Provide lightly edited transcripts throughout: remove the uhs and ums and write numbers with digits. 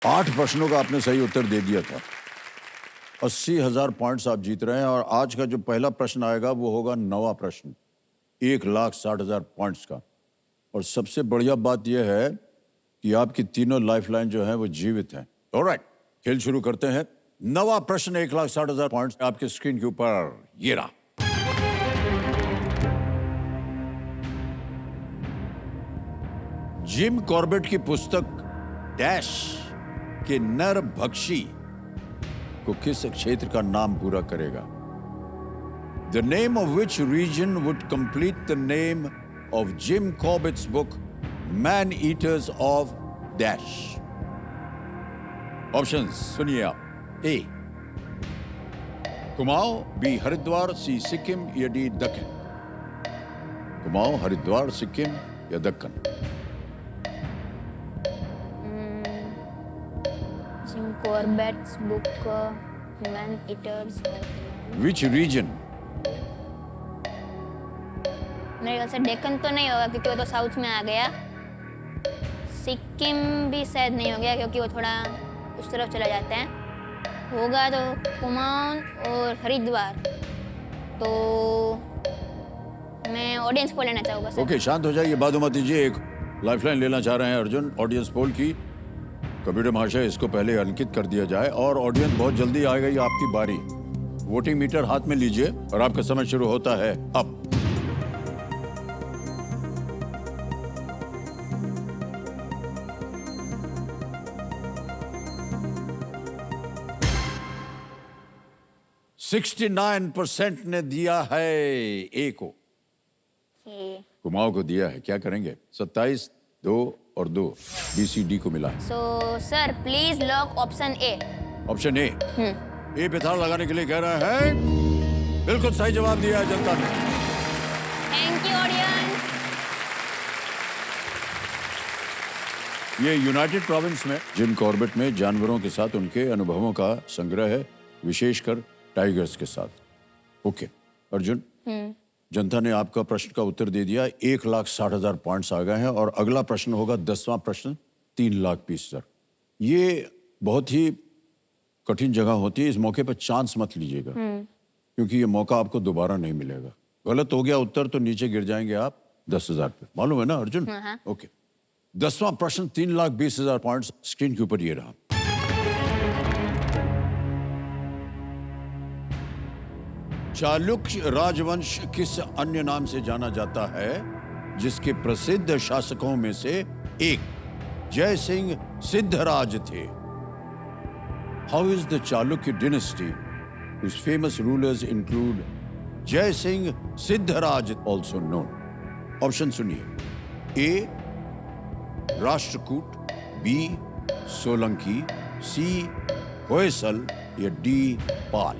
8 प्रश्नों का आपने सही उत्तर दे दिया था। 80,000 पॉइंट्स आप जीत रहे हैं और आज का जो पहला प्रश्न आएगा वो होगा 9वां प्रश्न, 1,60,000 पॉइंट्स का। और सबसे बढ़िया बात यह है कि आपकी तीनों लाइफलाइन जो है वो जीवित हैं। ऑलराइट, खेल शुरू करते हैं। 9वां प्रश्न 1,60,000 पॉइंट्स आपके स्क्रीन के ऊपर ये रहा। जिम कॉर्बेट की पुस्तक डैश के नर भक्षी को किस क्षेत्र का नाम पूरा करेगा? The name of which region would complete the name of Jim Corbett's book Man Eaters of Dash? Options सुनिए आप। A Kumaon, B Haridwar, C Sikkim या D दक्कन। कुमाऊं, हरिद्वार, सिक्किम या Deccan? Jim Corbett's book, Man Eaters. Which region? मेरे ख्याल से डेक्कन तो नहीं होगा क्योंकि वो तो साउथ में आ गया। सिक्किम भी शायद नहीं हो गया क्योंकि वो थोड़ा उस तरफ चला जाता है। होगा तो कुमाऊं और हरिद्वार। तो मैं ऑडियंस पोल लेना चाहूँगा सर। ओके, शांत हो जाइए, बात मत दीजिए। एक लाइफलाइन लेना चाह रहे हैं अर्जुन, ऑडियंस पोल की। कंप्यूटर महाशय, इसको पहले अंकित कर दिया जाए और ऑडियंस बहुत जल्दी आ गई, आपकी बारी। वोटिंग मीटर हाथ में लीजिए और आपका समय शुरू होता है अब। %69 ने दिया है ए को, कुमाऊं को दिया है। क्या करेंगे? 27, 2 और 2 BCD को मिला है। So sir please lock option A. Option A. A पे ताला लगाने के लिए कह रहे हैं। बिल्कुल सही जवाब दिया है जनता ने। Thank you audience. ये यूनाइटेड प्रोविंस में जिम कॉर्बेट में जानवरों के साथ उनके अनुभवों का संग्रह है, विशेषकर टाइगर्स के साथ। ओके अर्जुन, जनता ने आपका प्रश्न का उत्तर दे दिया। 1,60,000 पॉइंट्स आ गए हैं और अगला प्रश्न होगा 10वां प्रश्न, 3,20,000। ये बहुत ही कठिन जगह होती है, इस मौके पर चांस मत लीजिएगा क्योंकि ये मौका आपको दोबारा नहीं मिलेगा। गलत हो गया उत्तर तो नीचे गिर जाएंगे आप 10,000 पे, मालूम है ना अर्जुन? ओके, 10वां प्रश्न 3,20,000 पॉइंट्स स्क्रीन के ऊपर ये रहा। चालुक्य राजवंश किस अन्य नाम से जाना जाता है जिसके प्रसिद्ध शासकों में से एक जय सिंह सिद्धराज थे? How is the Chalukya dynasty whose famous rulers include जय Singh Siddharaj also known? Option सुनिए। ए राष्ट्रकूट, बी सोलंकी, सी होयसल या डी पाल?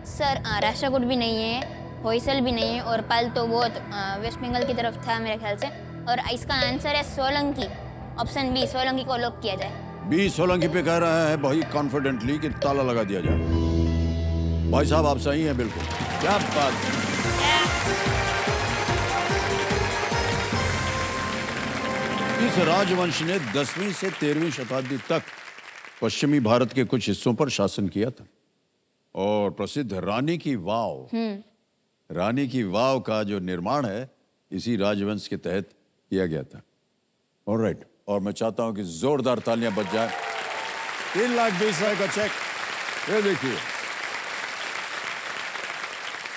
सर राष्ट्रकूट भी नहीं है, होयसल भी नहीं है और पाल तो बहुत वेस्ट बंगाल की तरफ था मेरे ख्याल से। और इसका आंसर है सोलंकी। ऑप्शन बी सोलंकी को लॉक किया जाए। बी सोलंकी पे कह रहे हैं भाई कॉन्फिडेंटली कि ताला लगा दिया जाए। भाई साहब आप सही हैं बिल्कुल। क्या बात है। इस राजवंश ने 10वीं से 13वीं शताब्दी तक पश्चिमी भारत के कुछ हिस्सों पर शासन किया था और प्रसिद्ध रानी की वाव का जो निर्माण है इसी राजवंश के तहत किया गया था। ऑलराइट, और मैं चाहता हूं कि जोरदार तालियां बज जाए। 3,20,000 का चेक ये देखिए।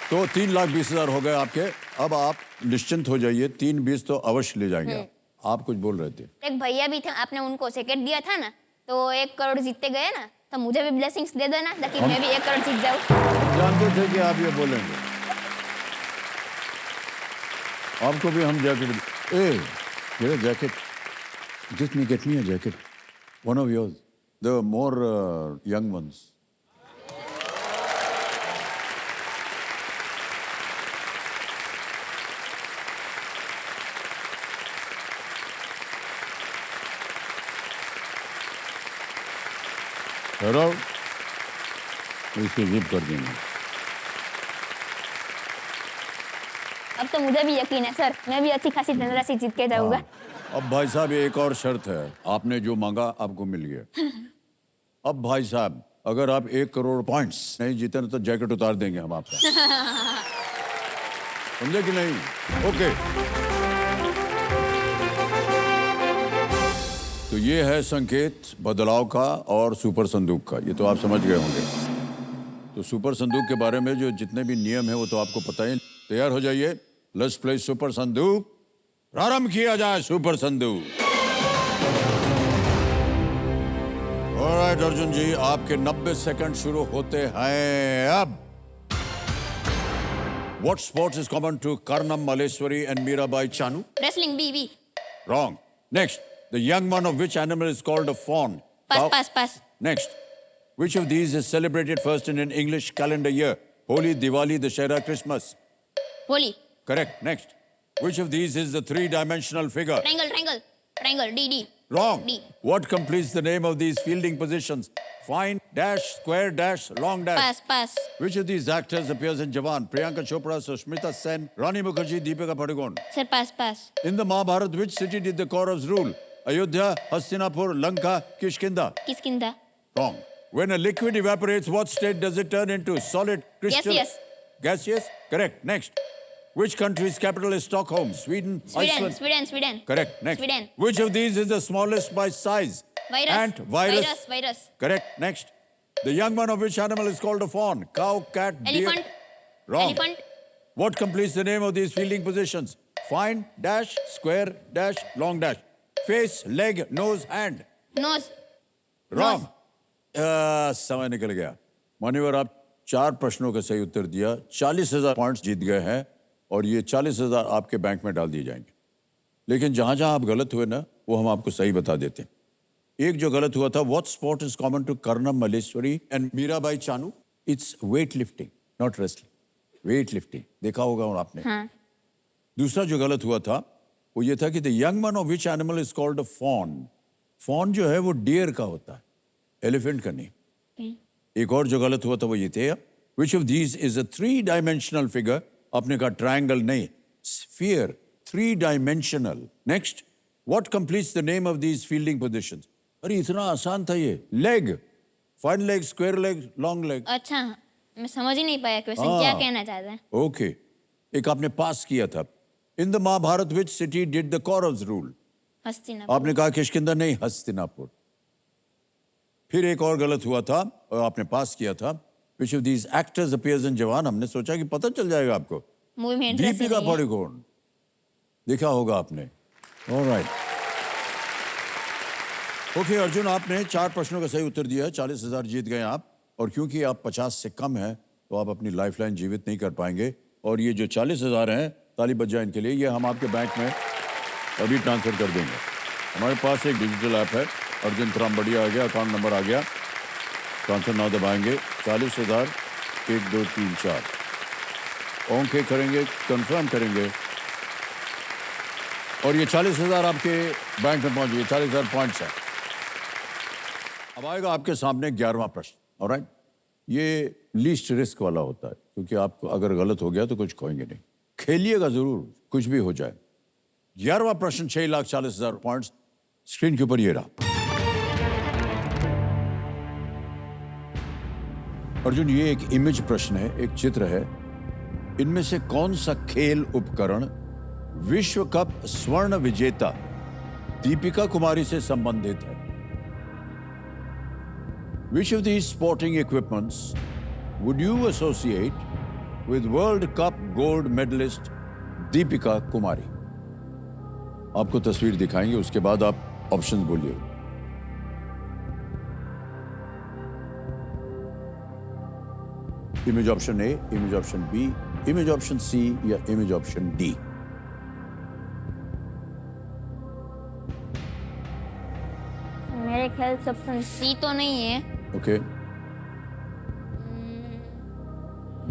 तो 3,20,000 हो गए आपके। अब आप निश्चिंत हो जाइए, 3,20 तो अवश्य ले जाएंगे। आप कुछ बोल रहे थे। एक भैया भी थे, आपने उनको सेकेंड दिया था ना, तो 1 करोड़ जीतते गए ना, तो मुझे भी ब्लेसिंग्स दे देना ताकि मैं भी 1 करोड़ जीत जाऊं। जानते थे कि आप ये बोलेंगे। आपको भी हम जैकेट, ये jacket, get me a jacket, one of yours, the more young ones. Hello, इसको जिप कर देंगे। अब तो मुझे भी यकीन है सर, मैं भी अच्छी खासी धनराशि जीत के जाऊंगा। अब भाई साहब ये एक और शर्त है, आपने जो मांगा आपको मिल गया। अब भाई साहब अगर आप 1 करोड़ पॉइंट्स नहीं जीते ना तो जैकेट उतार देंगे हम आपका। समझे कि नहीं? ओके। तो ये है संकेत बदलाव का और सुपर संदूक का, ये तो आप समझ गए होंगे। तो सुपर संदूक के बारे में जो जितने भी नियम है वो तो आपको पता ही। तैयार हो जाइए, लेट्स प्ले सुपर संदूक। प्रारंभ किया जाए सुपर संदूक। ऑलराइट अर्जुन जी, आपके 90 सेकंड शुरू होते हैं अब। What sports is common to Karnam Malleswari and Mirabai Chanu? Wrestling, BB. Wrong. Next, the young one of which animal is called a fawn? Pass. Next, which of these is celebrated first in an English calendar year? Holi, Diwali, Dussehra, Christmas. Holi. Correct. Next, which of these is the three-dimensional figure? Triangle, D. Wrong. D. What completes the name of these fielding positions? Fine, dash, square, dash, long dash. Pass. Which of these actors appears in Jawan? Priyanka Chopra, Sushmita Sen, Rani Mukherjee, Deepika Padukone. Sir, pass. In the Mahabharata, which city did the Kauravas rule? Ayodhya, Hastinapur, Lanka, Kishkinda. Kiskinda. Wrong. When a liquid evaporates, what state does it turn into? Solid, crystal? Gaseous. Gaseous? Correct. Next. Which country's capital is Stockholm? Sweden, Iceland? Sweden. Correct. Next. Sweden. Which of these is the smallest by size? Virus. Ant, virus. Virus. Correct. Next. The young one of which animal is called a fawn? Cow, cat, deer? Elephant. Wrong. Elephant. What completes the name of these fielding positions? Fine, dash, square, dash, long dash. Face, leg, nose, hand. Nose. Wrong. समय निकल गया। मान्यवर, आप 4 प्रश्नों का सही उत्तर दिया, 40,000 points जीत गए हैं और ये 40,000 आपके बैंक में डाल दिए जाएंगे। लेकिन जहां-जहां आप गलत हुए ना, वो हम आपको सही बता देते हैं। एक जो गलत हुआ था, what sport is common to Karnam Malleswari and Mirabai Chanu? It's weightlifting, not wrestling. Weightlifting, देखा होगा और आपने। हाँ. दूसरा जो गलत हुआ था, वो ये था कि the young one of which animal is called a fawn? Fawn जो है वो deer का होता है, elephant का नहीं। एक और जो गलत हुआ था वो ये थे, which of these is a 3-dimensional figure? आपने कहा triangle नहीं, sphere, 3-dimensional. Next, what completes the name of these fielding positions? अरे इतना आसान था ये। Leg, fine leg, square leg, long leg. अच्छा, मैं समझ ही नहीं पाया क्वेश्चन क्या कहना चाहते हैं। Okay. एक आपने पास किया था। In the Mahabharata, which city did the Kauravas rule? Hastinapur. आपने कहा किष्किंधा नहीं, हस्तिनापुर। फिर एक और गलत हुआ था और आपने पास किया था। Which of these actors appears in Jawan? हमने सोचा कि पता चल जाएगा आपको। मूवी में इंटरेस्ट दीपिका नहीं है। पादुकोण, देखा होगा आपने। Alright. ओके अर्जुन, आपने 4 प्रश्नों का सही उत्तर दिया, 40,000 जीत गए आप। और क्योंकि आप 50 से कम हैं तो आप अपनी लाइफलाइन जीवित नहीं कर पाएंगे। और ये जो 40,000 हैं, ताली बज जाए इनके लिए, ये हम आपके बैंक में अभी ट्रांसफर कर देंगे। हमारे पास एक डिजिटल ऐप है, अर्जुन त्रामबड़िया आ गया, अकाउंट नंबर आ गया, ट्रांसफर नाउ दबाएंगे। 40,000 1 2 3 4 ओके करेंगे, कंफर्म करेंगे और ये 40,000 आपके बैंक में पहुंच गए। 40,000 पॉइंट्स हैं। अब आएगा आपके सामने 11वां प्रश्न। ऑलराइट, ये लीस्ट रिस्क वाला होता है क्योंकि आपको अगर गलत हो गया तो कुछ खोएंगे नहीं। खेलिएगा जरूर, कुछ भी हो जाए। 11वां प्रश्न 6,40,000 पॉइंट्स स्क्रीन के ऊपर ये रहा। अर्जुन, ये एक इमेज प्रश्न है, एक चित्र है। इनमें से कौन सा खेल उपकरण विश्व कप स्वर्ण विजेता दीपिका कुमारी से संबंधित है? Which of these sporting equipments would you associate with World Cup gold medalist Deepika Kumari? आपको तस्वीर दिखाएंगे, उसके बाद आप ऑप्शंस बोलिए। Image option A, image option B, image option C या इमेज ऑप्शन डी? मेरे ख्याल से ऑप्शन सी तो नहीं है। ओके,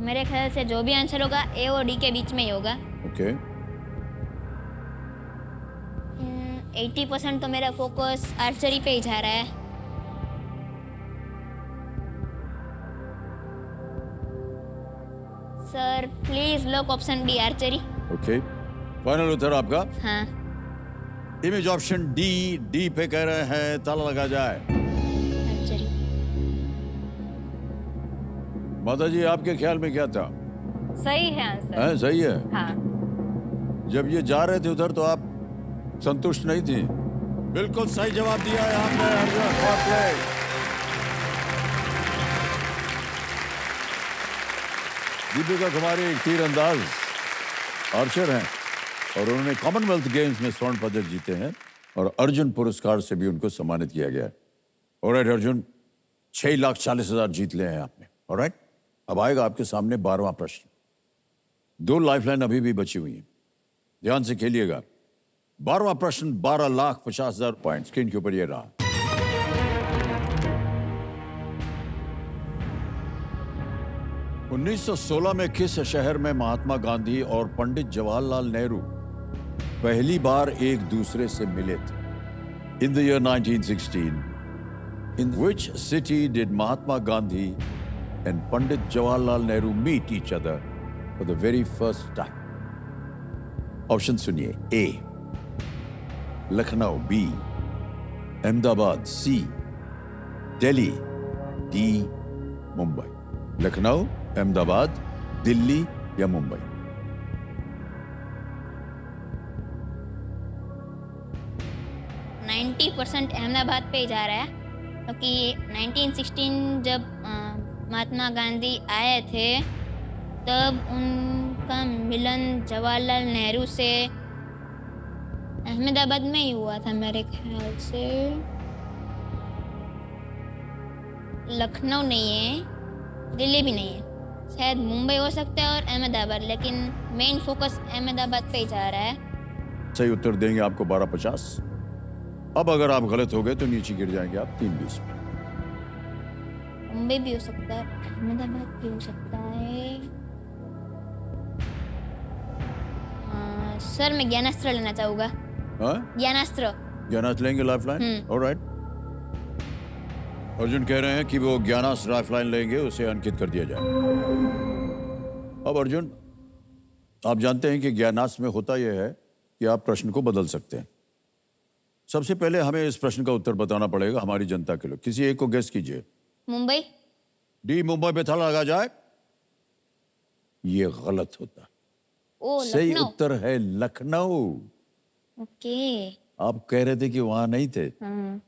मेरे ख्याल से जो भी आंसर होगा ए और डी के बीच में ही होगा। ओके। 80% तो मेरा फोकस आर्चरी पे ही जा रहा है। Sir please lock option B, archery. Okay, final उत्तर आपका? हाँ। इमेज ऑप्शन डी पे कह रहे हैं, ताला लगा जाए। आर्चरी। माता जी, आपके ख्याल में क्या था? सही है आंसर। है, सही है। हाँ। जब ये जा रहे थे उधर तो आप संतुष्ट नहीं थी। बिल्कुल सही जवाब दिया है आपने अर्जुन। Well played। दीपिका कुमारी एक तीरंदाज आर्चर हैं और उन्होंने कॉमनवेल्थ गेम्स में स्वर्ण पदक जीते हैं और अर्जुन पुरस्कार से भी उनको सम्मानित किया गया है। ऑलराइट अर्जुन, 6,40,000 जीत ले हैं आपने। ऑलराइट, अब आएगा आपके सामने 12वां प्रश्न। 2 लाइफलाइन अभी भी बची हुई हैं, ध्यान से खेलिएगा। 12वां प्रश्न, 12,50,000 पॉइंट स्क्रीन के ऊपर ये रहा। उन्नीस 1916 में किस शहर में महात्मा गांधी और पंडित जवाहरलाल नेहरू पहली बार एक दूसरे से मिले थे? In the year 1916, in which city did Mahatma Gandhi and Pandit Jawaharlal Nehru meet each other for the very first time? Option सुनिए। A Lucknow, B Ahmedabad, C Delhi, D Mumbai. Lucknow, Ahmedabad, Delhi या मुंबई? 90% अहमदाबाद पे ही जा रहा है, क्योंकि 1916 जब महात्मा गांधी आए थे तब उनका मिलन जवाहरलाल नेहरू से अहमदाबाद में ही हुआ था मेरे ख्याल से। लखनऊ नहीं है, दिल्ली भी नहीं है, शायद मुंबई हो सकता है और अहमदाबाद, लेकिन मेन फोकस अहमदाबाद पे ही जा रहा है। सही उत्तर देंगे आपको 12,50। अब अगर आप गलत हो गए तो नीचे गिर जाएंगे आप 3,20 में। मुंबई भी हो सकता है, अहमदाबाद भी हो सकता है। सर मैं ज्ञानास्त्र लेना चाहूंगा। ज्ञानास्त्र। ज्ञानास्त्र लेंगे लाइफलाइन? ऑलराइट, अर्जुन कह रहे हैं कि वो ज्ञानास्त्र लाइफलाइन लेंगे, उसे अंकित कर दिया जाए। अब अर्जुन, आप जानते हैं कि ज्ञानास्त्र में होता यह है कि आप प्रश्न को बदल सकते हैं। सबसे पहले हमें इस प्रश्न का उत्तर बताना पड़ेगा हमारी जनता के लिए। किसी एक को गेस कीजिए। मुंबई। डी मुंबई पे ताला लगा जाए। ये गलत होता है। ओ, सही लखनऊ। उत्तर है लखनऊ। ओके। आप कह रहे थे कि वहां नहीं थे।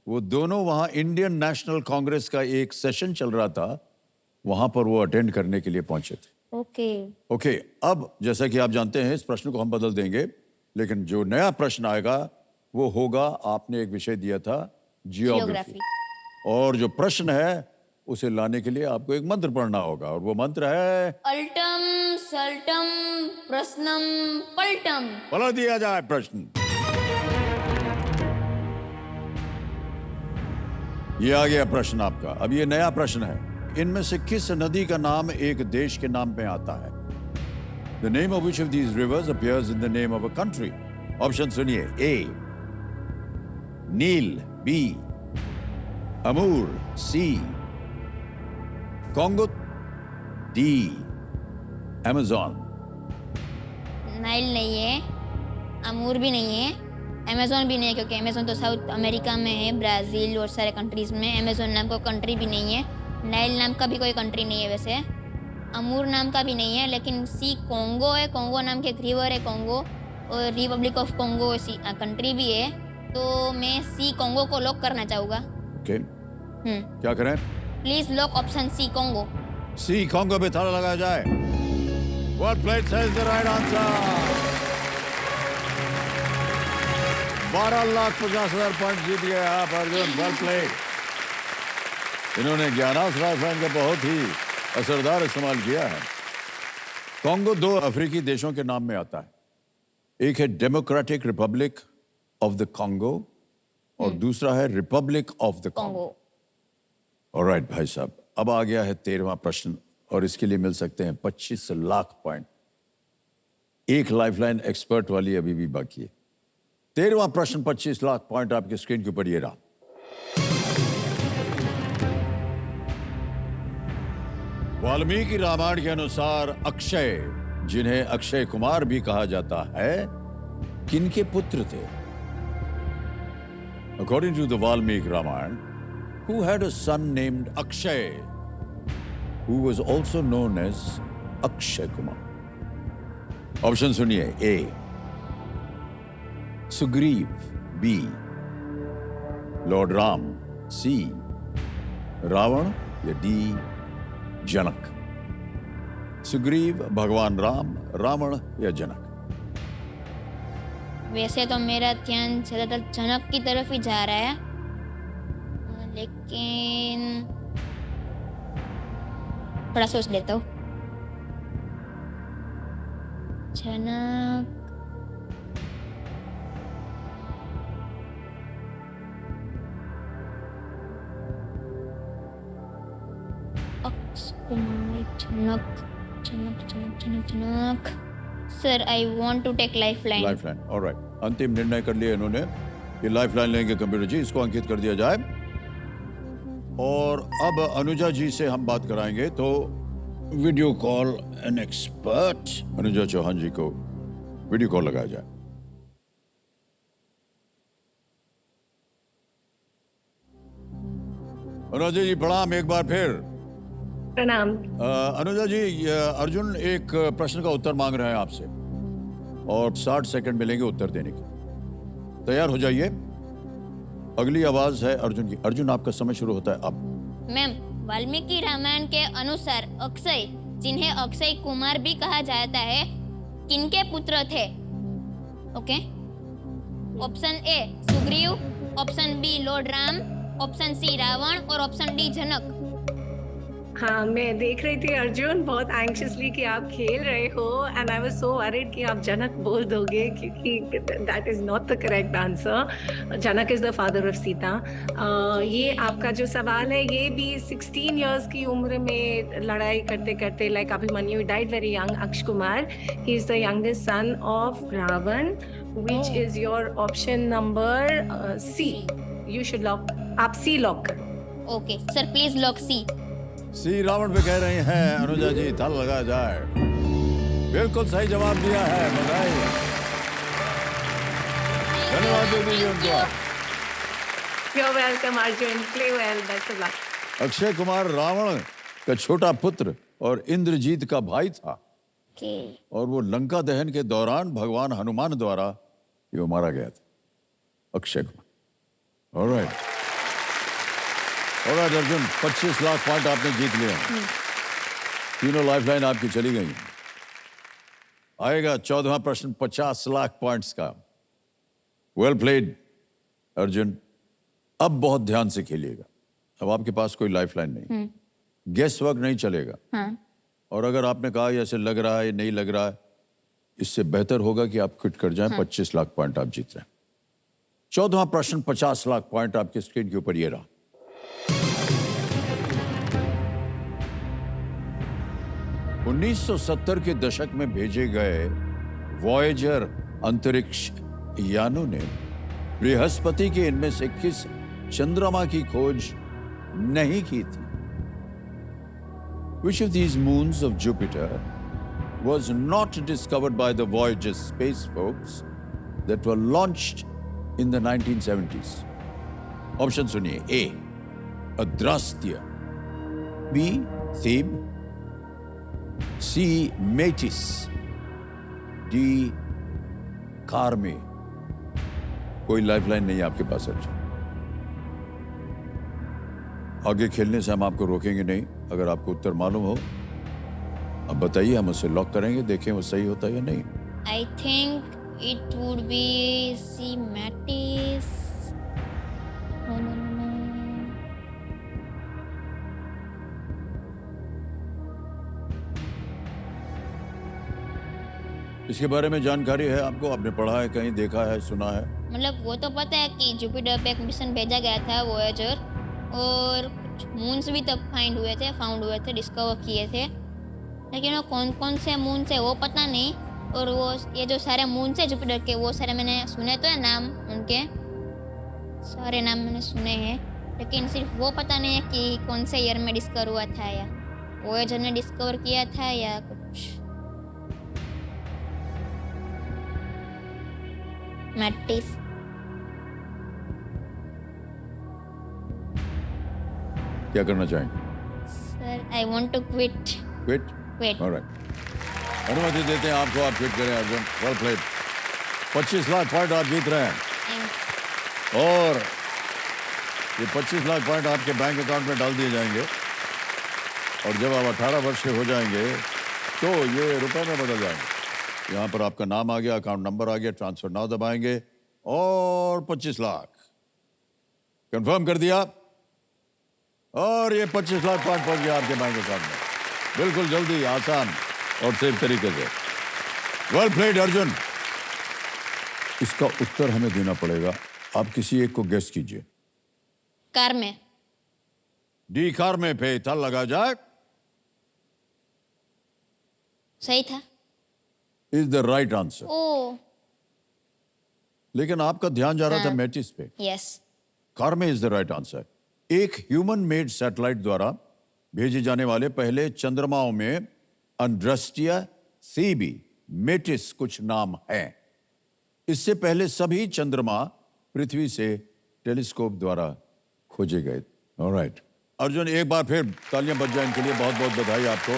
वो दोनों वहां इंडियन नेशनल कांग्रेस का एक सेशन चल रहा था, वहां पर वो अटेंड करने के लिए पहुंचे थे। ओके, अब जैसा कि आप जानते हैं इस प्रश्न को हम बदल देंगे, लेकिन जो नया प्रश्न आएगा वो होगा, आपने एक विषय दिया था जियोग्राफी, और जो प्रश्न है उसे लाने के लिए आपको एक मंत्र पढ़ना होगा, और वो मंत्र है अल्टम सल्टम प्रश्नम पलटम। पलट दिया जाए प्रश्न। ये आ गया प्रश्न आपका। अब ये नया प्रश्न है, इनमें से किस नदी का नाम एक देश के नाम पे आता है? The name of which of these rivers appears in the name of a country? Option सुनिए। ए नील, बी अमूर, सी कॉन्गो, डी अमेज़न। नाइल नहीं है, अमूर भी नहीं है, अमेज़न भी नहीं है, क्योंकि अमेज़न तो साउथ अमेरिका में है, ब्राज़ील और सारे कंट्रीज़ में। अमेज़न नाम का कंट्री भी नहीं है, नाइल नाम का भी कोई कंट्री नहीं है वैसे, अमूर नाम का भी नहीं है, लेकिन सी कॉन्गो है, कॉन्गो नाम के एक रिवर है कॉन्गो, और रिपब्लिक ऑफ कॉन्गो सी कंट्री भी है, तो मैं सी कॉन्गो को लॉक करना चाहूँगा। ओके, क्या करें? Please lock option C Congo. C Congo पे ताला लगाया जाए। Well played says the right answer। 12,50,000 point जीत गए आप अर्जुन। Well played. इन्होंने ज्ञानास्त्र लाइफलाइन का बहुत ही असरदार इस्तेमाल किया है। कॉन्गो 2 अफ्रीकी देशों के नाम में आता है, एक है democratic Republic of the Congo और दूसरा है Republic of the Congo. Alright भाई साहब, अब आ गया है 13वां प्रश्न, और इसके लिए मिल सकते हैं 25 लाख पॉइंट। एक लाइफलाइन एक्सपर्ट वाली अभी भी बाकी है। 13वां प्रश्न, 25 लाख पॉइंट आपकी स्क्रीन के ऊपर ये रहा। वाल्मीकि रामायण के अनुसार अक्षय, जिन्हें अक्षय कुमार भी कहा जाता है, किनके पुत्र थे? According to the Valmiki Ramayana, who had a son named Akshay, who was also known as Akshay Kumar? Option सुनिए. A. Sugriv. B. Lord Ram. C. Ravan. या D. जनक. सुग्रीव, भगवान राम, रावण या जनक? वैसे तो मेरा ध्यान ज्यादातर जनक की तरफ ही जा रहा है, लेकिन थोड़ा सोच लेता हूँ. Janak, Janak, Janak, Janak, Janak, Janak. Sir, I want to take lifeline. Lifeline, alright. अंतिम निर्णय कर लिया इन्होंने कि लाइफलाइन लेंगे कंप्यूटर जी, इसको अंकित कर दिया जाए. और अब अनुजा जी से हम बात कराएंगे, तो video call an expert Anuja Chauhan ji को वीडियो कॉल लगाया जाए. अनुजा जी प्रणाम एक बार फिर. प्रणाम. अनुजा जी, अर्जुन एक प्रश्न का उत्तर मांग रहे हैं आपसे और 60 सेकंड मिलेंगे उत्तर देने के. तैयार हो जाइए. अगली आवाज है अर्जुन की. अर्जुन, आपका समय शुरू होता है अब. मैम, वाल्मीकि रामायण के अनुसार अक्षय, जिन्हें अक्षय कुमार भी कहा जाता है, किनके पुत्र थे? Okay. Option A Sugriv, option B lord Ram, option C Ravan और ऑप्शन डी जनक. हाँ, मैं देख रही थी अर्जुन बहुत एंग्शियसली कि आप खेल रहे हो, and I was so worried कि आप जनक बोल दोगे, क्योंकि that is not the correct answer. Janak is the father of Sita. ये आपका जो सवाल है, ये भी 16 इयर्स की उम्र में लड़ाई करते करते, like Abhimanyu died very young. Akshay Kumar, he is the youngest son of Ravan, which is your option number C. You should lock. आप सी लॉक करो. Okay sir, please lock C. C Ravan पे कह रही हैं अनुजा जी. थल लगा जाए. बिल्कुल सही जवाब दिया है. बधाई. धन्यवाद दे दीजिए उनको. You're welcome Arjun. Play well. Best of luck. Akshay Kumar Ravan का छोटा पुत्र और इंद्रजीत का भाई था. ओके. और वो लंका दहन के दौरान भगवान हनुमान द्वारा ये मारा गया था. Akshay Kumar. Alright. Alright Arjun, 25 lakh point आपने जीत लिए. तीनों लाइफलाइन आपकी चली गई. आएगा 14वां प्रश्न 50 लाख पॉइंट्स का. Well played Arjun. अब बहुत ध्यान से खेलिएगा. अब आपके पास कोई लाइफलाइन नहीं, गेस वर्क नहीं चलेगा. हाँ. और अगर आपने कहा ऐसे लग रहा है, नहीं लग रहा है, इससे बेहतर होगा कि आप क्विट कर जाएं. 25 लाख पॉइंट आप जीत रहे हैं. 14वां प्रश्न 50 लाख पॉइंट आपके स्क्रीन के ऊपर ये रहा. 1970 के दशक में भेजे गए वॉयेजर अंतरिक्ष यानों ने बृहस्पति के इनमें से किस चंद्रमा की खोज नहीं की थी? Which of these moons of Jupiter was not discovered by the Voyager space probes that were launched in the 1970s? Option सुनिए. A. अद्रास्त्य, B. थीब, C. मेटिस, D. कार्मे. कोई लाइफलाइन नहीं है आपके पास अर्जुन. आगे खेलने से हम आपको रोकेंगे नहीं. अगर आपको उत्तर मालूम हो अब बताइए, हम उसे लॉक करेंगे, देखें वो सही होता है या नहीं. I think it would be C Mattis. इसके बारे में जानकारी है आपको? आपने पढ़ा है, कहीं देखा है, सुना है? मतलब वो तो पता है कि जुपिटर पे एक मिशन भेजा गया था वॉयेजर, और कुछ मून्स भी तब फाउंड हुए थे, डिस्कवर किए थे, लेकिन वो कौन कौन से मून्स है वो पता नहीं. और वो ये जो सारे मून्स है जुपिटर के, वो सारे मैंने सुने तो है नाम, उनके सारे नाम मैंने सुने हैं, लेकिन सिर्फ वो पता नहीं है कि कौन से ईयर में डिस्कवर हुआ था, या वॉयेजर ने डिस्कवर किया था या कुछ. मैटिस. क्या करना चाहेंगे? Sir I want to quit. Quit? Quit. Alright, अनुमति देते हैं आपको, आप क्विट करें Arjun. Well played. 25 lakh point आप जीत रहे हैं और ये 25 लाख पॉइंट आपके बैंक अकाउंट में डाल दिए जाएंगे और जब आप 18 वर्ष के हो जाएंगे तो ये रुपए में बदल जाएंगे। यहाँ पर आपका नाम आ गया, अकाउंट नंबर आ गया, ट्रांसफर नाउ दबाएंगे और 25 लाख कंफर्म कर दिया और ये 25 लाख पॉइंट पहुंच गया आपके बैंक अकाउंट में, बिल्कुल जल्दी, आसान और सेफ तरीके से। Well played Arjun. इसका उत्तर हमें देना पड़ेगा, आप किसी एक को गेस कीजिए। कार में। डी कार में पे था, लगा जाए। सही था। Is the right answer. ओ लेकिन आपका ध्यान जा रहा था हाँ। मैटिस पे। Yes. Carmen is the right answer. एक ह्यूमन मेड सैटेलाइट द्वारा भेजे जाने वाले पहले चंद्रमाओं में अंड्रस्टिया, सीबी, मेटिस कुछ नाम हैं। इससे पहले सभी चंद्रमा पृथ्वी से टेलीस्कोप द्वारा खोजे गए। ऑलराइट अर्जुन, एक बार फिर तालियां बज जाए इनके लिए, बहुत बहुत बधाई आपको।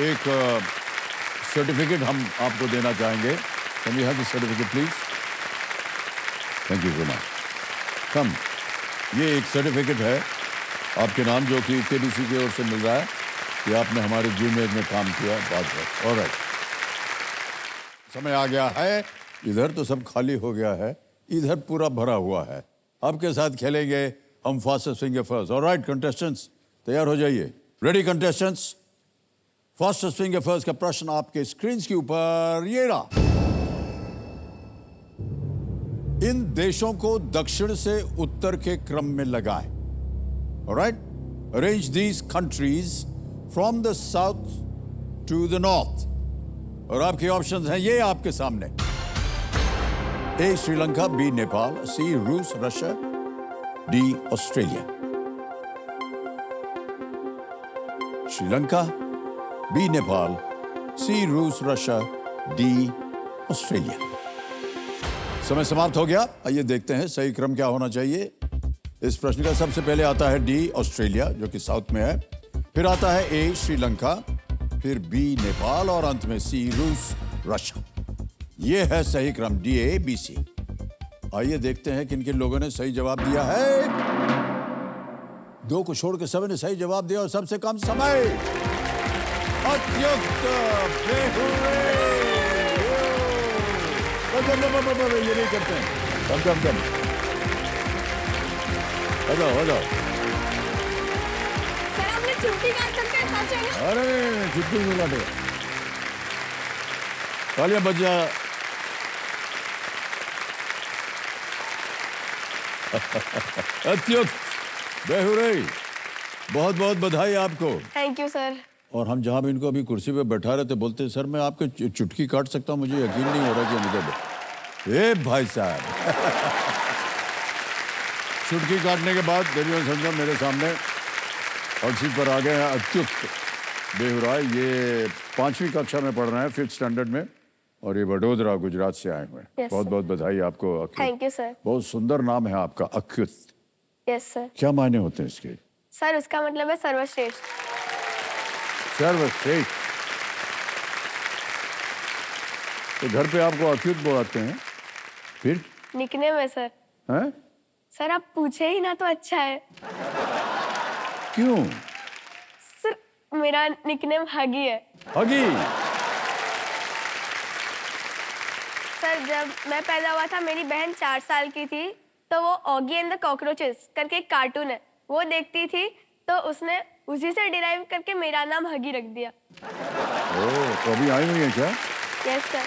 एक सर्टिफिकेट हम आपको देना चाहेंगे। Can we have the certificate please? Thank you so much. Come, ये एक सर्टिफिकेट है आपके नाम जो कि केबीसी की ओर से मिल रहा है कि आपने हमारे जीमेल में काम किया। बात है। ऑलराइट, समय आ गया है। इधर तो सब खाली हो गया है, इधर पूरा भरा हुआ है। आपके साथ खेलेंगे हम fastest finger first. Alright contestants, तैयार हो जाइए। Ready contestants? Fastest finger first का प्रश्न आपके स्क्रीन के ऊपर ये रहा। इन देशों को दक्षिण से उत्तर के क्रम में लगाएं। Alright, arrange these countries from the south to the north. और आपके ऑप्शंस हैं ये आपके सामने। A Sri Lanka, B Nepal, C रूस Russia, D Australia. Sri Lanka, B Nepal, C रूस रशिया, डी ऑस्ट्रेलिया। समय समाप्त हो गया। आइए देखते हैं सही क्रम क्या होना चाहिए इस प्रश्न का। सबसे पहले आता है डी ऑस्ट्रेलिया जो कि साउथ में है, फिर आता है ए श्रीलंका, फिर बी नेपाल और अंत में सी रूस रशिया। ये है सही क्रम, डी ए बी सी। आइए देखते हैं किन किन लोगों ने सही जवाब दिया है। दो को छोड़ के सभी ने सही जवाब दिया और सबसे कम समय अत्युक्त ये नहीं करते हैं। कम हो जाओ। सर आपने छुट्टी काट सकते हैं साथ में। अरे छुट्टी नहीं काटे, तालियां बज जा। अत्युक्त बेहुरे, बहुत बहुत बधाई आपको। Thank you sir. और हम जहां भी इनको अभी कुर्सी पे बैठा रहे थे बोलते सर मैं आपके चुटकी काट सकता हूं, मुझे यकीन नहीं हो रहा कि मुझे। ए भाई साहब चुटकी काटने के बाद देवियों समझो मेरे सामने और सीट पर आ गए हैं अत्युक्त बेहुराय। ये 5वीं कक्षा में पढ़ रहे हैं, 5th स्टैंडर्ड में, और ये वडोदरा गुजरात से आए हुए हैं। Yes, बहुत sir. बहुत बधाई आपको अत्युक्त। Thank you sir. बहुत सुंदर नाम है आपका अत्युक्त। Yes sir. क्या मायने होते हैं इसके? सर उसका मतलब है सर्वश्रेष्ठ। सर्वश्रेष्ठ। तो घर पे आपको अत्युक्त बुलाते हैं, फिर निकनेम है सर। हैं? सर आप पूछे ही ना तो अच्छा है। क्यों? सर मेरा निकनेम हगी है। हगी। सर जब मैं पैदा हुआ था मेरी बहन 4 साल की थी, तो वो ऑगी एंड द कॉकरोचेस करके एक कार्टून है वो देखती थी, तो उसने उसी से डिराइव करके मेरा नाम हगी रख दिया। ओह, तो अभी आई हुई है क्या? Yes sir.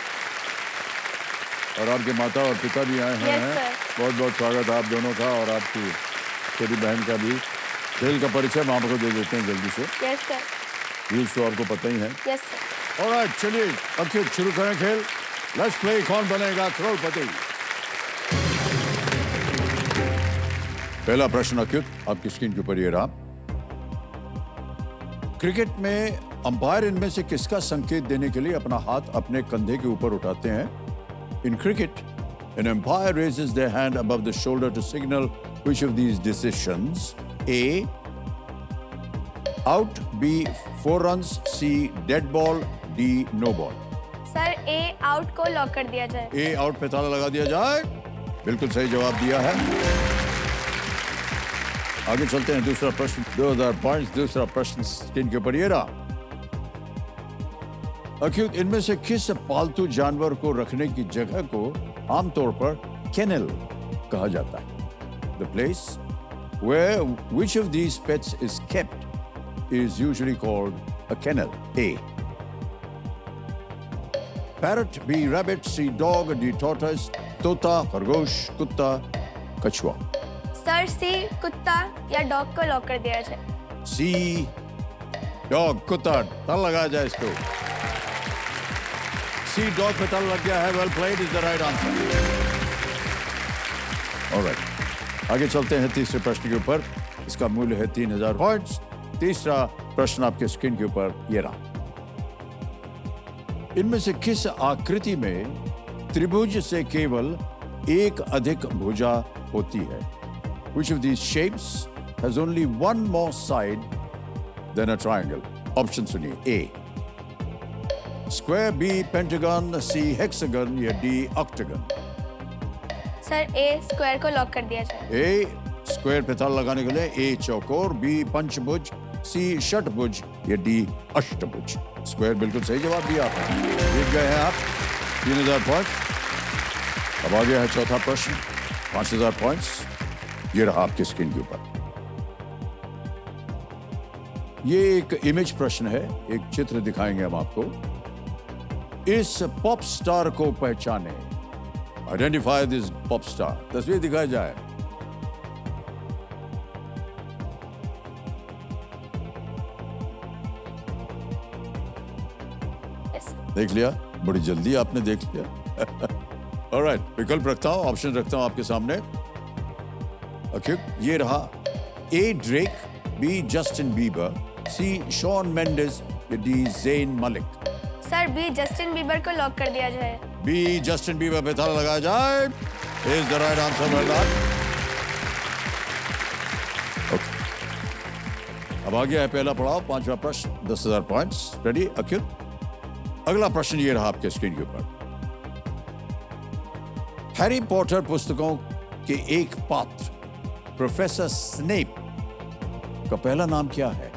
और आपके माता और पिता भी आए हैं। Yes, sir. बहुत बहुत स्वागत आप दोनों का और आपकी छोटी बहन का भी। खेल का परिचय हम आपको दे देते हैं जल्दी से। Yes sir. रूल्स तो आपको पता ही है। Yes sir. ऑलराइट, चलिए अत्युक्त शुरू करें खेल। लेट्स प्ले कौन बनेगा करोड़पति। पहला प्रश्न अत्युक्त आपकी स्क्रीन के ऊपर ये रहा। क्रिकेट में अंपायर इनमें से किसका संकेत देने के लिए अपना हाथ अपने कंधे के ऊपर उठाते हैं? In cricket, an umpire raises their hand above the shoulder to signal which of these decisions? A. Out, B 4 runs, C dead ball, D no ball. Sir A out को लॉक कर दिया जाए। ए आउट पे ताला लगा दिया जाए। बिल्कुल सही जवाब दिया है। आगे चलते हैं, दूसरा प्रश्न 2000 पॉइंट्स। दूसरा प्रश्न स्क्रीन के ऊपर ये रहा। अक्यूट, इनमें से किस पालतू जानवर को रखने की जगह को आमतौर पर केनल कहा जाता है? The place where which of these pets is kept is usually called a kennel. A, parrot, B, rabbit, C, dog, D, tortoise, तोता, खरगोश, कुत्ता, कछुआ। सर सी कुत्ता या डॉग को लॉक कर दिया जाए। सी डॉग, कुत्ता। ताला लगाया जाए इसको। सी डॉग पे ताला लग गया है। Well played is the right answer. Alright, आगे चलते हैं तीसरे प्रश्न के ऊपर। इसका मूल्य है 3000 पॉइंट्स। तीसरा प्रश्न आपके स्क्रीन के ऊपर ये रहा। इनमें से किस आकृति में त्रिभुज से केवल एक अधिक भुजा होती है? Which of these shapes has only one more side than a triangle? Option सुनिए। A square, B pentagon, C hexagon या D ऑक्टागन। सर ए स्क्वायर को लॉक कर दिया जाए। ए स्क्वायर पे ताला लगाने के लिए ए चौकोर, बी पंचभुज, सी षटभुज या डी अष्टभुज। स्क्वायर बिल्कुल सही जवाब दिया आपने। जीत गए हैं आप 3000 पॉइंट्स। अब आ गया है चौथा प्रश्न, 5000 पॉइंट्स। ये रहा आपके स्क्रीन के ऊपर। ये एक इमेज प्रश्न है, एक चित्र दिखाएंगे हम आपको। इस पॉप स्टार को पहचाने। Identify this pop star. तस्वीर दिखाई जाए। देख लिया? बड़ी जल्दी आपने देख लिया। ऑलराइट, विकल्प रखता हूं, ऑप्शन रखता हूं आपके सामने। ओके, ये रहा। A Drake, B Justin Bieber, C Shawn Mendes या D Zayn Malik. Sir B Justin Bieber को लॉक कर दिया जाए। बी जस्टिन बीबर पे ताला लगाया जाए। Is the right answer. Well done. Okay, अब आ गया है पहला पड़ाव, पांचवा प्रश्न, 10000 पॉइंट्स। Ready acute? अगला प्रश्न ये रहा आपके स्क्रीन के ऊपर। हैरी पॉटर पुस्तकों के एक पात्र प्रोफेसर स्नेप का पहला नाम क्या है?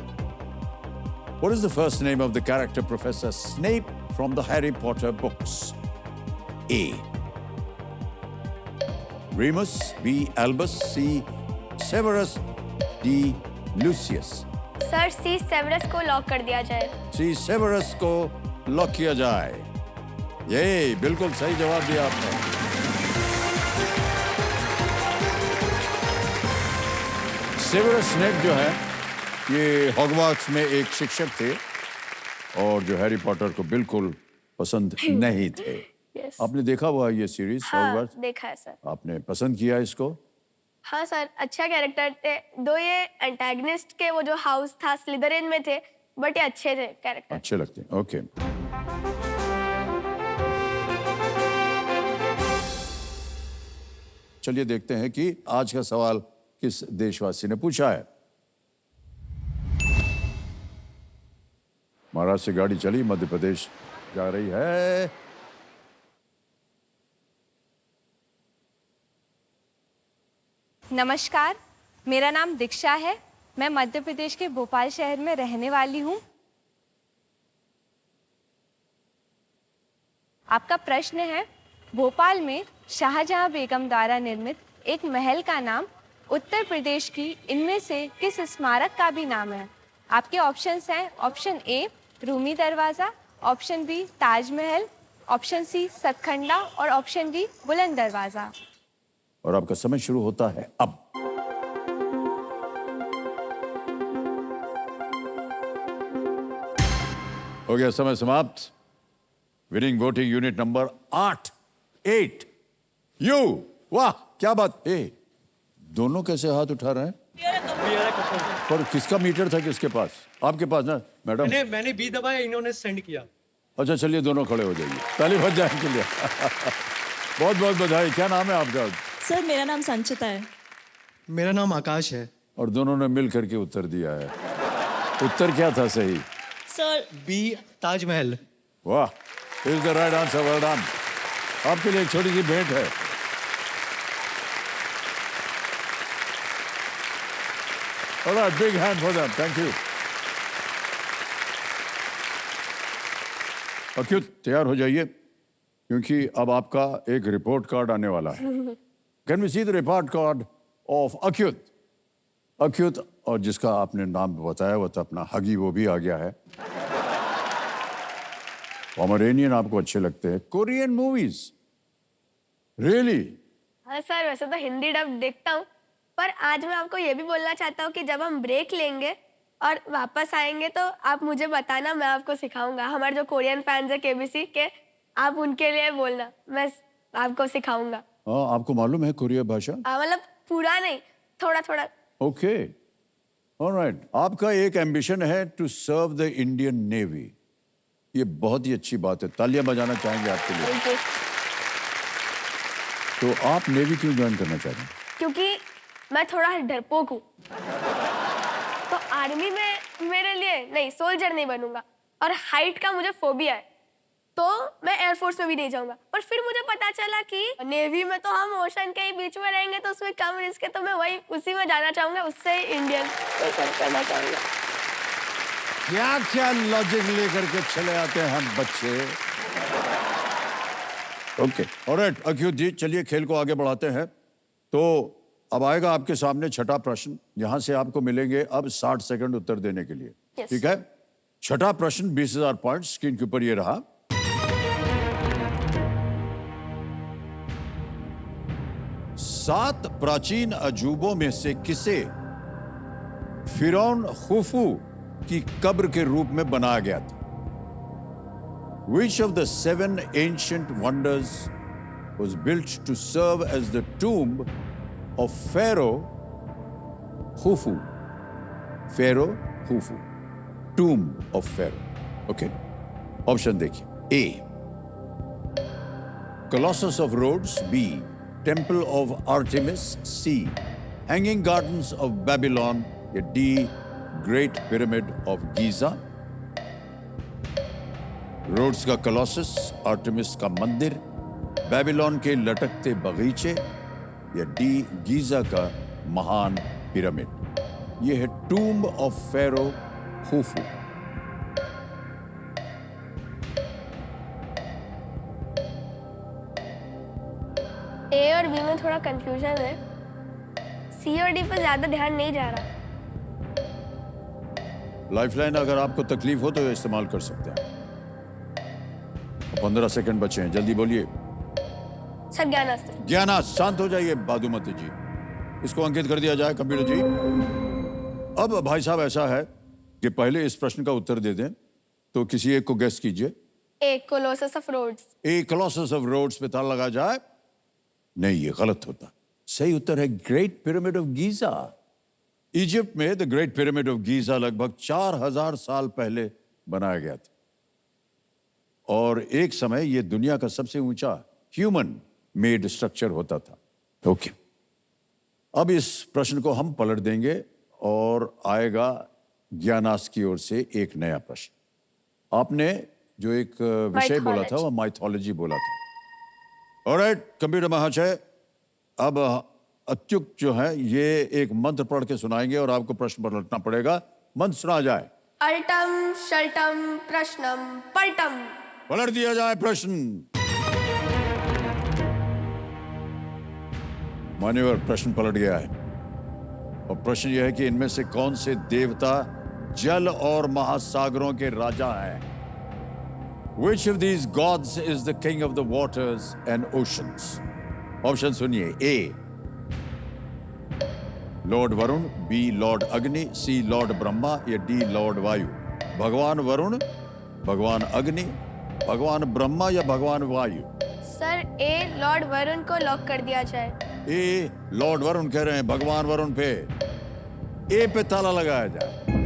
What is the first name of the character Professor Snape from the Harry Potter books? A, Remus, B, Albus, C, Severus, D, Lucius। Sir C Severus को लॉक कर दिया जाए। सी सेवरस को लॉक किया जाए। ये बिल्कुल सही जवाब दिया आपने। सेवरस स्नेप जो है, ये हॉगवार्ट्स में एक शिक्षक थे और जो हैरी पॉटर को बिल्कुल पसंद नहीं थे। Yes. आपने देखा हुआ है ये सीरीज हाँ हॉगवार्ट्स? देखा है सर। आपने पसंद किया इसको? हाँ सर, अच्छा कैरेक्टर थे। दो ये एंटागनिस्ट के वो जो हाउस था स्लिदरिन में थे, बट ये अच्छे थे कैरेक्टर। अच्छे लगते हैं। ओके, चलिए देखते हैं कि आज का सवाल किस देशवासी ने पूछा है। महाराष्ट्र से गाड़ी चली, मध्य प्रदेश जा रही है। नमस्कार, मेरा नाम दीक्षा है। मैं मध्य प्रदेश के भोपाल शहर में रहने वाली हूँ। आपका प्रश्न है, भोपाल में शाहजहां बेगम द्वारा निर्मित एक महल का नाम उत्तर प्रदेश की इनमें से किस स्मारक का भी नाम है? आपके ऑप्शंस हैं option A Rumi Darwaza, option B Taj Mahal, option C Satkhanda और ऑप्शन डी बुलंद दरवाज़ा। और आपका समय शुरू होता है अब। हो गया समय समाप्त। Winning voting unit number 8 you. वाह क्या बात है। दोनों कैसे हाथ उठा रहे हैं? पर किसका मीटर था किसके पास? आपके पास ना मैडम? मैंने बी दबाया, इन्होंने सेंड किया। अच्छा चलिए दोनों खड़े हो जाइए, ताली बज जाए के लिए। बहुत बहुत बधाई। क्या नाम है आपका? सर मेरा नाम संचिता है। मेरा नाम आकाश है। और दोनों ने मिल करके उत्तर दिया है। उत्तर क्या था सही? Sir B Taj Mahal. वाह, is the right answer, well done. आपके लिए एक छोटी सी भेंट है। Alright, big hand for them, thank you. Achyut, तैयार हो जाइए क्योंकि अब आपका एक रिपोर्ट कार्ड आने वाला है। Can we see the report card of Achyut? Achyut, और जिसका आपने नाम बताया वो तो अपना हगी, वो भी आ गया है। पोमेरेनियन आपको अच्छे लगते हैं। Korean movies, really? हाँ सर, वैसे तो हिंदी डब देखता हूँ, पर आज मैं आपको ये भी बोलना चाहता हूँ कि जब हम ब्रेक लेंगे और वापस आएंगे तो आप मुझे बताना, मैं आपको सिखाऊंगा। हमारे जो कोरियन फैंस है केबीसी के, आप उनके लिए बोलना, मैं आपको सिखाऊंगा। हाँ, आपको मालूम है कोरिया भाषा? मतलब पूरा नहीं, थोड़ा थोड़ा। Okay, alright. आपका एक एम्बिशन है to serve the Indian navy. ये बहुत ही अच्छी बात है, तालियां बजाना चाहेंगे आपके लिए। Okay. तो आप नेवी क्यों ज्वाइन करना चाहते हैं? क्योंकि मैं थोड़ा डरपोक हूँ, तो आर्मी में मेरे लिए नहीं, सोल्जर नहीं बनूंगा। और हाइट का मुझे फोबिया है, तो मैं एयरफोर्स में भी नहीं जाऊंगा। पर फिर मुझे पता चला कि नेवी में तो हम ओशन के ही बीच में रहेंगे, तो उसमें कम रिस्क है, तो मैं वही उसी में जाना चाहूंगा, उससे इंडियन करना चाहूंगा। क्या क्या लॉजिक लेकर के चले आते हैं हम बच्चे। ओके, ऑलराइट अच्युत जी, चलिए खेल को आगे बढ़ाते हैं। तो अब आएगा आपके सामने छठा प्रश्न। यहां से आपको मिलेंगे अब 60 सेकंड उत्तर देने के लिए। Yes. ठीक है? छठा प्रश्न 20,000 पॉइंट स्क्रीन के ऊपर ये रहा। सात प्राचीन अजूबों में से किसे फिरौन खुफू की कब्र के रूप में बनाया गया था? Which of the 7 ancient wonders was built to serve as the tomb of Pharaoh Khufu? Pharaoh Khufu, tomb of Pharaoh. Okay. Option देखिए। A, Colossus of Rhodes. B, Temple of Artemis. C, Hanging Gardens of Babylon. या D, Great Pyramid of Giza. Rhodes का colossus, Artemis का मंदिर, Babylon के लटकते बगीचे, या D, Giza का महान पिरामिड। यह है टूम्ब ऑफ फेरो खुफू। ए और बी में थोड़ा कंफ्यूजन है, सी और डी पर ज्यादा ध्यान नहीं जा रहा। लाइफलाइन अगर आपको तकलीफ हो तो इस्तेमाल कर सकते हैं। 15 सेकंड बचे हैं, जल्दी बोलिए। सर ज्ञानास्त्र। ज्ञाना, शांत हो जाइए बादुमती जी। इसको अंकित कर दिया जाए कंप्यूटर जी। अब भाई साहब ऐसा है कि पहले इस प्रश्न का उत्तर दे दें, तो किसी एक को गेस कीजिए। A, Colossus of Rhodes. A, Colossus of Rhodes पे ताला लगा जाए। नहीं, ये गलत होता। सही उत्तर है Great Pyramid of Giza. Egypt में the Great Pyramid of Giza लगभग 4000 साल पहले बनाया गया था, और एक समय ये दुनिया का सबसे ऊंचा ह्यूमन मेड स्ट्रक्चर होता था। ओके, अब इस प्रश्न को हम पलट देंगे और आएगा ज्ञानास की ओर से एक नया प्रश्न। आपने जो एक विषय बोला था, वो माइथोलॉजी बोला था। ऑलराइट कंप्यूटर महाशय, अब अच्युत जो है ये एक मंत्र पढ़ के सुनाएंगे और आपको प्रश्न पलटना पड़ेगा। मंत्र सुना जाए। अल्टम शल्टम प्रश्नम पलटम। पलट दिया जाए प्रश्न। मान्यवर, प्रश्न पलट गया है, और प्रश्न यह है कि इनमें से कौन से देवता जल और महासागरों के राजा हैं? Which of these gods is the king of the waters and oceans? Option सुनिए। ए, लॉर्ड वरुण। बी, लॉर्ड अग्नि। सी, लॉर्ड ब्रह्मा। या डी, लॉर्ड वायु। भगवान वरुण, भगवान अग्नि, भगवान ब्रह्मा या भगवान वायु? सर ए, लॉर्ड वरुण को लॉक कर दिया जाए। ए, लॉर्ड वरुण कह रहे हैं, भगवान वरुण पे ए पे ताला लगाया जाए।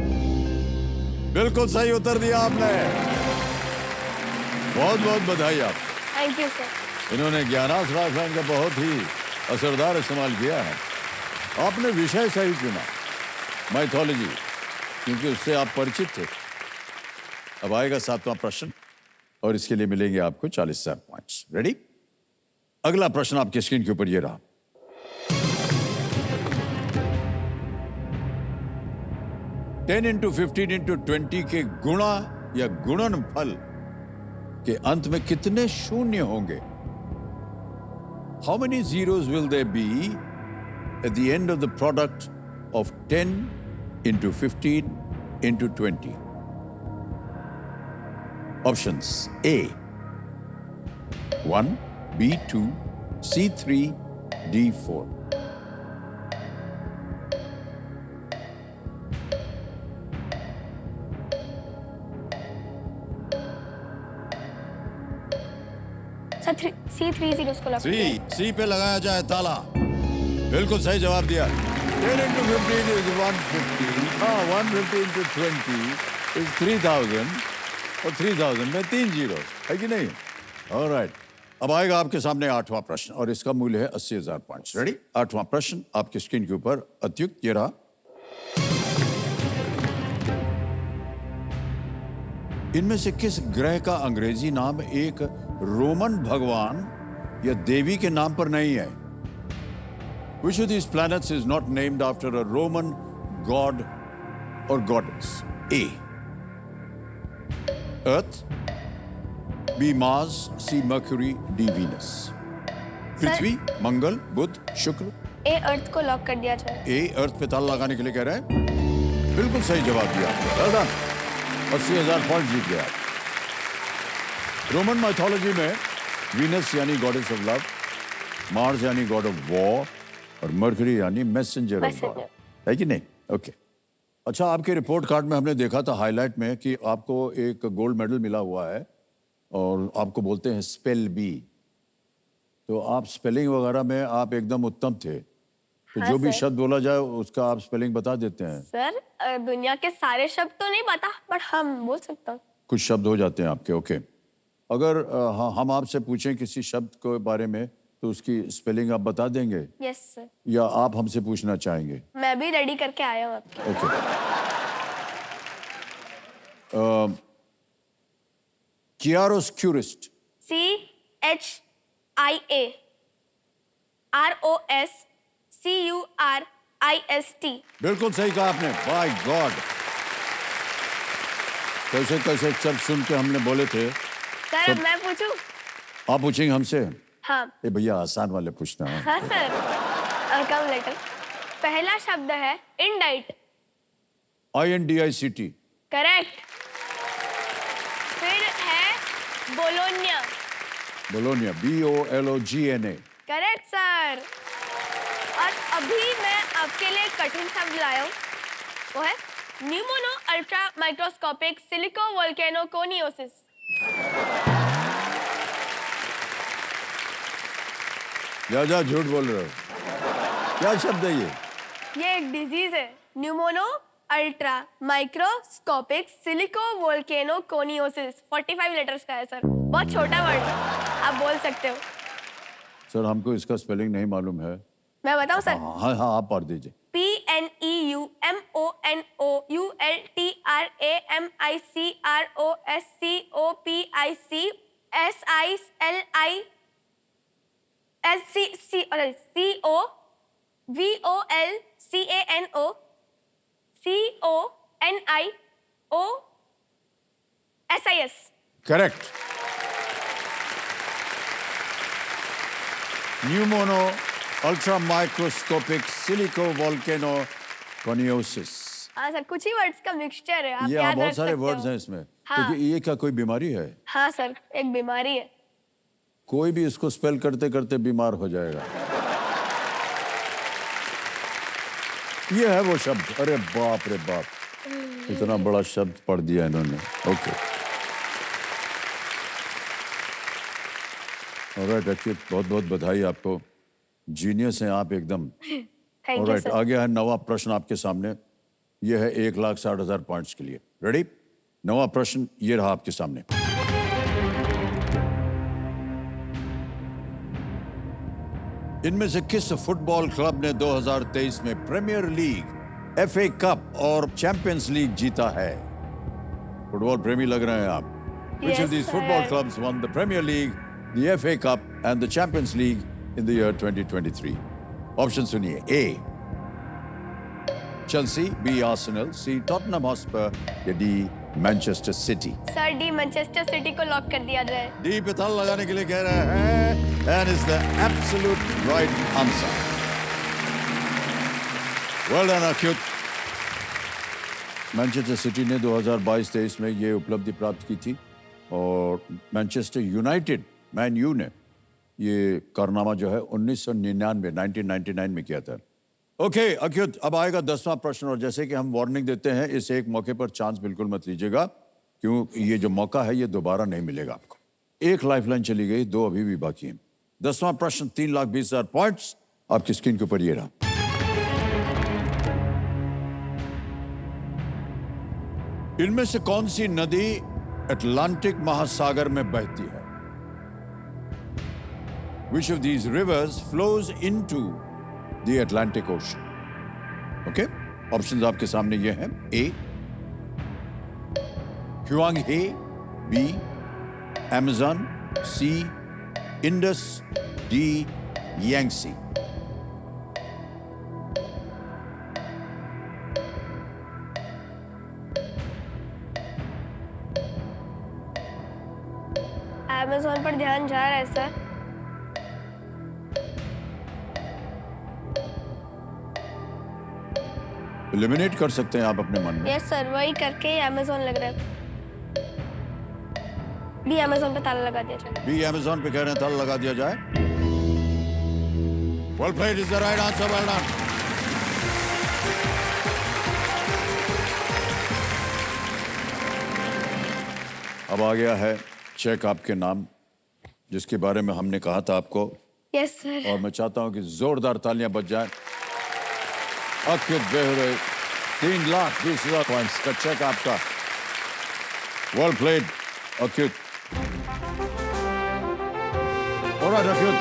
बिल्कुल सही उत्तर दिया आपने, बहुत बहुत बधाई आप। Thank you sir. इन्होंने ज्ञानास रासायन का बहुत ही असरदार इस्तेमाल किया है। आपने विषय सही चुना, माइथोलॉजी। क्योंकि उससे आप परिचित थे। अब आएगा 7वां प्रश्न और इसके लिए मिलेंगे आपको 40,000 पॉइंट्स। रेडी? अगला प्रश्न आपके स्क्रीन के ऊपर ये रहा। टेन इंटू 15 इंटू 20 के गुणा या गुणनफल के अंत में कितने शून्य होंगे? How many zeros will there be at the end of the product of 10 into 15 into 20? Options: A 1, B 2, C 3, D 4. Sir C30 उसको लॉक कीजिए। सी पे लगाया जाए ताला। बिल्कुल सही जवाब दिया। 10 into 15 is 150. 150 into 20 is 3000 और 3000 में 3 जीरो है कि नहीं? ऑलराइट, अब आएगा आपके सामने 8वां प्रश्न और इसका मूल्य है 80,000 पॉइंट्स। रेडी? 8वां प्रश्न आपकी स्क्रीन के ऊपर अत्युक्त ये रहा। इनमें से किस ग्रह का अंग्रेजी नाम एक रोमन भगवान या देवी के नाम पर नहीं है? Which of these planets is not named after a Roman god or goddess? A. Earth, B. Mars, C. Mercury, D. Venus. पृथ्वी, मंगल, बुध, शुक्र। ए अर्थ को लॉक कर दिया जाए। ए अर्थ पे ताला लगाने के लिए कह रहे हैं। बिल्कुल सही जवाब दिया आपने। Well done. 80,000 पॉइंट जीत गया। रोमन माइथोलॉजी में वीनस यानी गॉडेस ऑफ लव, मार्स यानी गॉड ऑफ वॉर और मर्करी यानी मैसेंजर ऑफ गॉड, है कि नहीं? ओके। अच्छा, आपके रिपोर्ट कार्ड में हमने देखा था हाईलाइट में कि आपको एक गोल्ड मेडल मिला हुआ है और आपको बोलते हैं स्पेल बी। तो आप स्पेलिंग वगैरह में आप एकदम उत्तम थे। तो हाँ जो भी सर। शब्द बोला जाए उसका आप स्पेलिंग बता देते हैं। सर दुनिया के सारे शब्द तो नहीं पता, बट हम बोल सकता हूँ। कुछ शब्द हो जाते हैं आपके। ओके। अगर हम आपसे पूछें किसी शब्द के बारे में तो उसकी स्पेलिंग आप बता देंगे यस सर। या आप हमसे पूछना चाहेंगे? मैं भी रेडी करके आया हूँ आपके। ओके। क्यूरिस्ट। CHIAROSCURIST। बिल्कुल सही कहा आपने। बाय गॉड, कैसे कैसे शब्द सुन के हमने बोले थे। सर अब मैं पूछूं? आप पूछेंगे हमसे? हाँ ए भैया, आसान वाले पूछना है। हाँ सर। Come later. पहला शब्द है इंडाइट। INDICT। करेक्ट। फिर है Bologna. Bologna, BOLOGNA। Correct sir. और अभी मैं आपके लिए कठिन शब्द लाया हूँ, वो है pneumonoultramicroscopicsilicovolcanoconiosis. जा झूठ बोल रहे हो। क्या शब्द है ये? ये एक डिजीज है, pneumonoultramicroscopicsilicovolcanoconiosis. 45 letters का है सर, बहुत छोटा वर्ड है, आप बोल सकते हो। सर हमको इसका स्पेलिंग नहीं मालूम है। मैं बताऊं सर? हाँ आप पढ़ दीजिए। PNEUMONIULTRAMICROSCOPIC correct. Pneumonoultramicroscopicsilicovolcanoconiosis. हाँ सर, कुछ ही वर्ड्स का मिक्सचर है, आप ये याद बहुत रख सारे सकते वर्ड्स हो। हैं इसमें। हाँ। तो ये क्या कोई बीमारी है? हाँ सर, एक बीमारी है। कोई भी इसको स्पेल करते करते बीमार हो जाएगा। ये है वो शब्द। अरे बाप रे बाप, इतना बड़ा शब्द पढ़ दिया इन्होंने। ओके, ऑलराइट, अच्छी, बहुत बहुत बधाई आपको। जीनियस हैं आप एकदम। Thank you alright, sir. आगे है नवा प्रश्न आपके सामने। यह है 1,60,000 पॉइंट्स के लिए। रेडी? नवा प्रश्न ये रहा आपके सामने। इनमें से किस फुटबॉल क्लब ने 2023 में प्रीमियर लीग FA कप और चैंपियंस लीग जीता है? फुटबॉल प्रेमी लग रहे हैं आप। Which Yes, of these sir. football clubs won the Premier League, the FA Cup and the Champions League in the year 2023? Options सुनिए। A. Chelsea, B. Arsenal, C. Tottenham Hotspur, या D. Manchester City? Sir D Manchester city को lock कर दिया जाए। D पे ताला लगाने के लिए कह रहे हैं and is the absolute right answer. Well done, Akyut. Manchester city ने 2022-23 में ये उपलब्धि प्राप्त की थी और मैनचेस्टर यूनाइटेड मैन यू ने ये कारनामा जो है 1999 में किया था। ओके अक्युत, अब आएगा 10वां प्रश्न और जैसे कि हम वार्निंग देते हैं, इस एक मौके पर चांस बिल्कुल मत लीजिएगा, क्यों ये जो मौका है ये दोबारा नहीं मिलेगा आपको। एक लाइफलाइन चली गई, 2 अभी भी बाकी हैं। 10वां प्रश्न 3,20,000 पॉइंट्स आपकी स्क्रीन के ऊपर ये रहा। इनमें से कौन सी नदी अटलांटिक महासागर में बहती है? Which of these rivers flows into the Atlantic Ocean? Okay? Options आपके सामने ये हैं। A. Huanghe, B. Amazon, C. Indus, D. Yangtze. Amazon पर ध्यान जा रहा है सर। एलिमिनेट कर सकते हैं आप अपने मन में। यस सर, वही करके अमेज़न लग रहा है। भी अमेज़न पे ताला लगा दिया जाए। बी अमेज़न पे कह रहे हैं ताला लगा दिया जाए। Well played is the right answer, well done. अब आ गया है चेक आपके नाम, जिसके बारे में हमने कहा था आपको, यस सर। और मैं चाहता हूं कि जोरदार तालियां बज जाएं। अक्युत बेहरे 3,20,000 पॉइंट्स का चेक आपका। Well played Achyut. Alright Achyut,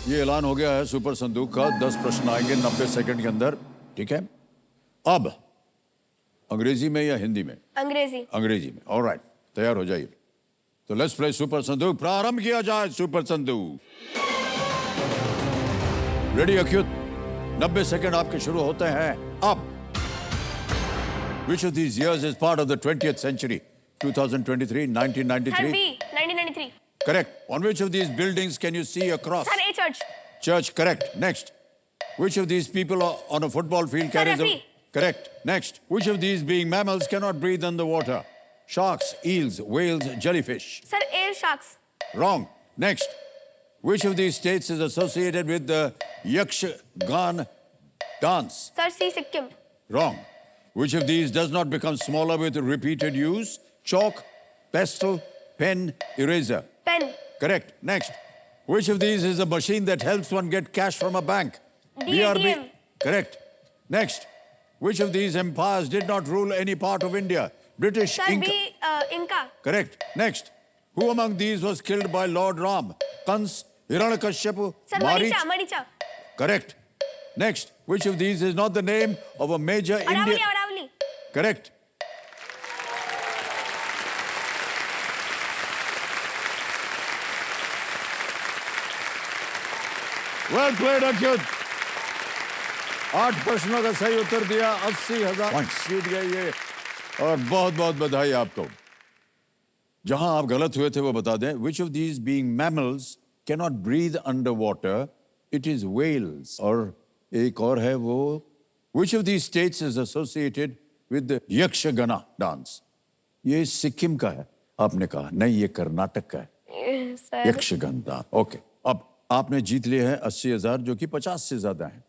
ये ऐलान हो गया है सुपर संदूक का। 10 प्रश्न आएंगे 90 सेकंड के अंदर, ठीक है? अब अंग्रेजी में या हिंदी में? अंग्रेजी। अंग्रेजी में। ऑलराइट, तैयार हो जाइए। तो लेट्स प्ले सुपर संदूक। प्रारंभ किया जाए सुपर संदूक। रेडी अक्युत? 90 सेकंड आपके शुरू होते हैं अब। Which of these years is part of the 20th century? 2023, sir 1993? B 1993। Correct. On which of these buildings can you see a cross? Sir A church. Church, correct. Next. Which of these people on a football field Sir, carries a... referee. Correct. Next. Which of these being mammals cannot breathe underwater? Sharks, eels, whales, jellyfish. Sir A sharks. Wrong. Next. Which of these states is associated with the Yakshagan dance? Sir C Sikkim. Wrong. Which of these does not become smaller with repeated use? Chalk, pestle, pen, eraser. Pen. Correct. Next. Which of these is a machine that helps one get cash from a bank? ATM. Correct. Next. Which of these empires did not rule any part of India? British, sir Inca. B Inca. Correct. Next. Who among these was killed by Lord Ram? Kans, Hiranyakashipu, sir Marich? मरीचा मरीचा। Correct. Next. Which of these is not the name of a major Aravalli Indian? Aravalli. Correct. Well played, Akyut. 8 प्रश्नों का सही उत्तर दिया, 80,000 points जीत गए ये, और बहुत बहुत बधाई आपको। जहां आप गलत हुए थे वो बता दें। Which of these being mammals cannot breathe underwater? It is whales. और एक और है वो, which of these states is associated with the Yakshagana dance? ये सिक्किम का है, आपने कहा। नहीं, ये कर्नाटक का है, सर यक्षगन डांस। ओके, अब आपने जीत लिए हैं 80,000, जो कि 50 से ज्यादा हैं।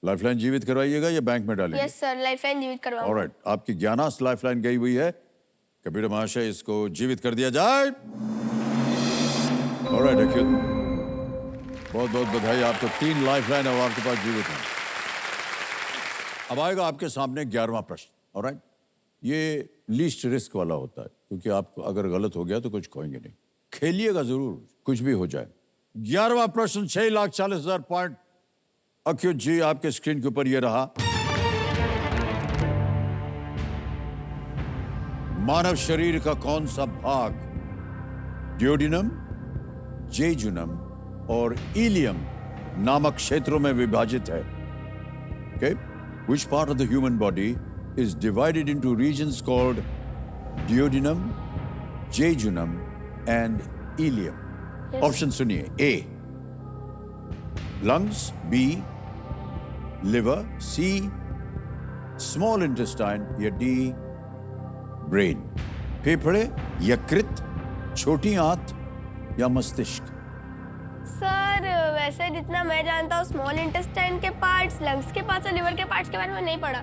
लाइफलाइन जीवित करवाइएगा या बैंक में डालेंगे? यस सर, लाइफलाइन जीवित करवाओ। ऑलराइट, आपकी ज्ञानास लाइफलाइन गई हुई है। कबीर महाशय, इसको जीवित कर दिया जाए। ऑलराइट अक्युत, बहुत बहुत बधाई आपको। 3 लाइफलाइन अब आपके पास जीवित है। अब आएगा आपके सामने 11वां प्रश्न। ऑलराइट, ये लीस्ट रिस्क वाला होता है, क्योंकि आप अगर गलत हो गया तो कुछ खोएंगे नहीं। खेलिएगा जरूर, कुछ भी हो जाए। 11वां प्रश्न 6,40,000 पॉइंट। अक्युत जी, आपके स्क्रीन के ऊपर ये रहा। मानव शरीर का कौन सा भाग ड्यूोडेनम, जेजुनम और इलियम नामक क्षेत्रों में विभाजित है? Okay? Which part of the human body is divided into regions called duodenum, jejunum and ileum? Option सुनिए. A. Lungs. B. Liver. C. Small intestine. या D. Brain. फेफड़े, यकृत, छोटी आंत या मस्तिष्क? सर वैसे जितना मैं जानता हूँ स्मॉल इंटेस्टाइन के पार्ट्स, लंग्स के पार्ट्स और लिवर के पार्ट्स के बारे में नहीं पढ़ा।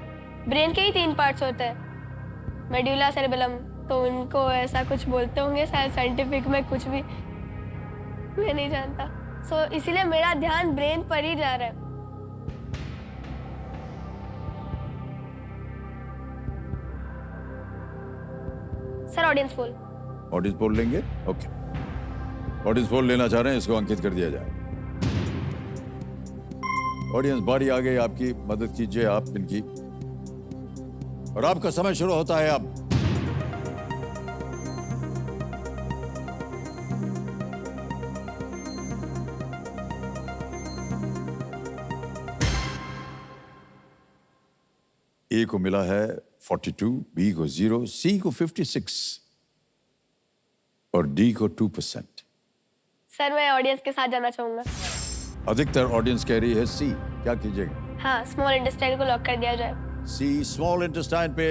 ब्रेन के ही 3 पार्ट्स होते हैं, मेडुला सेरेबेलम, तो उनको ऐसा कुछ बोलते होंगे शायद साइंटिफिक में, कुछ भी मैं नहीं जानता। सो इसीलिए मेरा ध्यान ब्रेन पर ही जा रहा है। Sir audience poll. Audience poll लेंगे? ओके, ऑडियंस पोल लेना चाह रहे हैं, इसको अंकित कर दिया जाए। ऑडियंस बारी आ गई आपकी, मदद कीजिए आप इनकी, और आपका समय शुरू होता है अब। ए को मिला है 42, बी को 0, सी को 56 और डी को 2%। सर मैं ऑडियंस के साथ जाना चाहूंगा। अधिकतर ऑडियंस कह रही है सी, क्या कीजिएगा? हाँ, स्मॉल इंटेस्टाइन को लॉक कर दिया जाए। सी, स्मॉल इंटेस्टाइन पे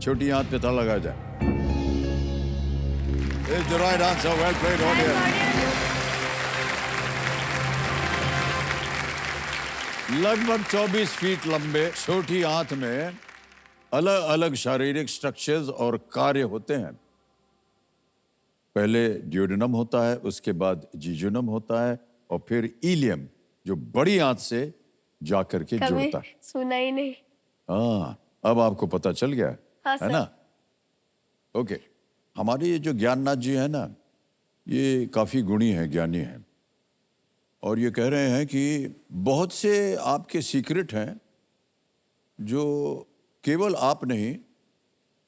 छोटी आंत पे ताला लगाया जाए। Is the right answer. Well played, audience. लगभग 24 फीट लंबे छोटी आंत में अलग अलग शारीरिक स्ट्रक्चर्स और कार्य होते हैं। पहले ड्यूोडेनम होता है, उसके बाद जीजुनम होता है, और फिर इलियम जो बड़ी आंत से जाकर के कभी जुड़ता है। सुना ही नहीं। हाँ, अब आपको पता चल गया हाँ, है ना? ओके, हमारे ये जो ज्ञाननाथ जी है ना, ये काफी गुणी हैं, ज्ञानी हैं, और ये कह रहे हैं कि बहुत से आपके सीक्रेट हैं जो केवल आप नहीं,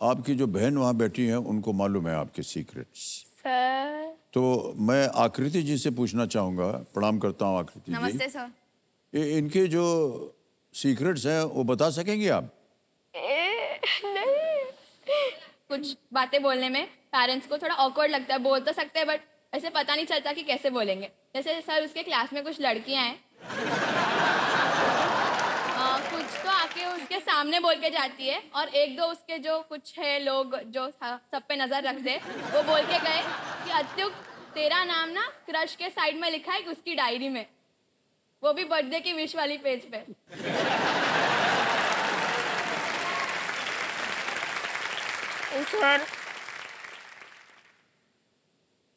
आपकी जो बहन वहां बैठी हैं उनको मालूम है आपके सीक्रेट्स। सर तो मैं आकृति जी से पूछना चाहूंगा, प्रणाम करता हूँ आकृति जी। नमस्ते सर। इनके जो सीक्रेट्स हैं वो बता सकेंगे आप? नहीं। कुछ बातें बोलने में पेरेंट्स को थोड़ा ऑकवर्ड लगता है, बोल तो सकते हैं बट ऐसे पता नहीं चलता कि कैसे बोलेंगे। जैसे सर उसके क्लास में कुछ लड़कियां हैं, कुछ तो आके उसके सामने बोल के जाती है, और एक दो उसके जो कुछ है लोग जो सब पे नजर रखते हैं, वो बोल के गए कि अत्युक तेरा नाम ना क्रश के साइड में लिखा है उसकी डायरी में, वो भी बर्थडे की विश वाली पेज पे।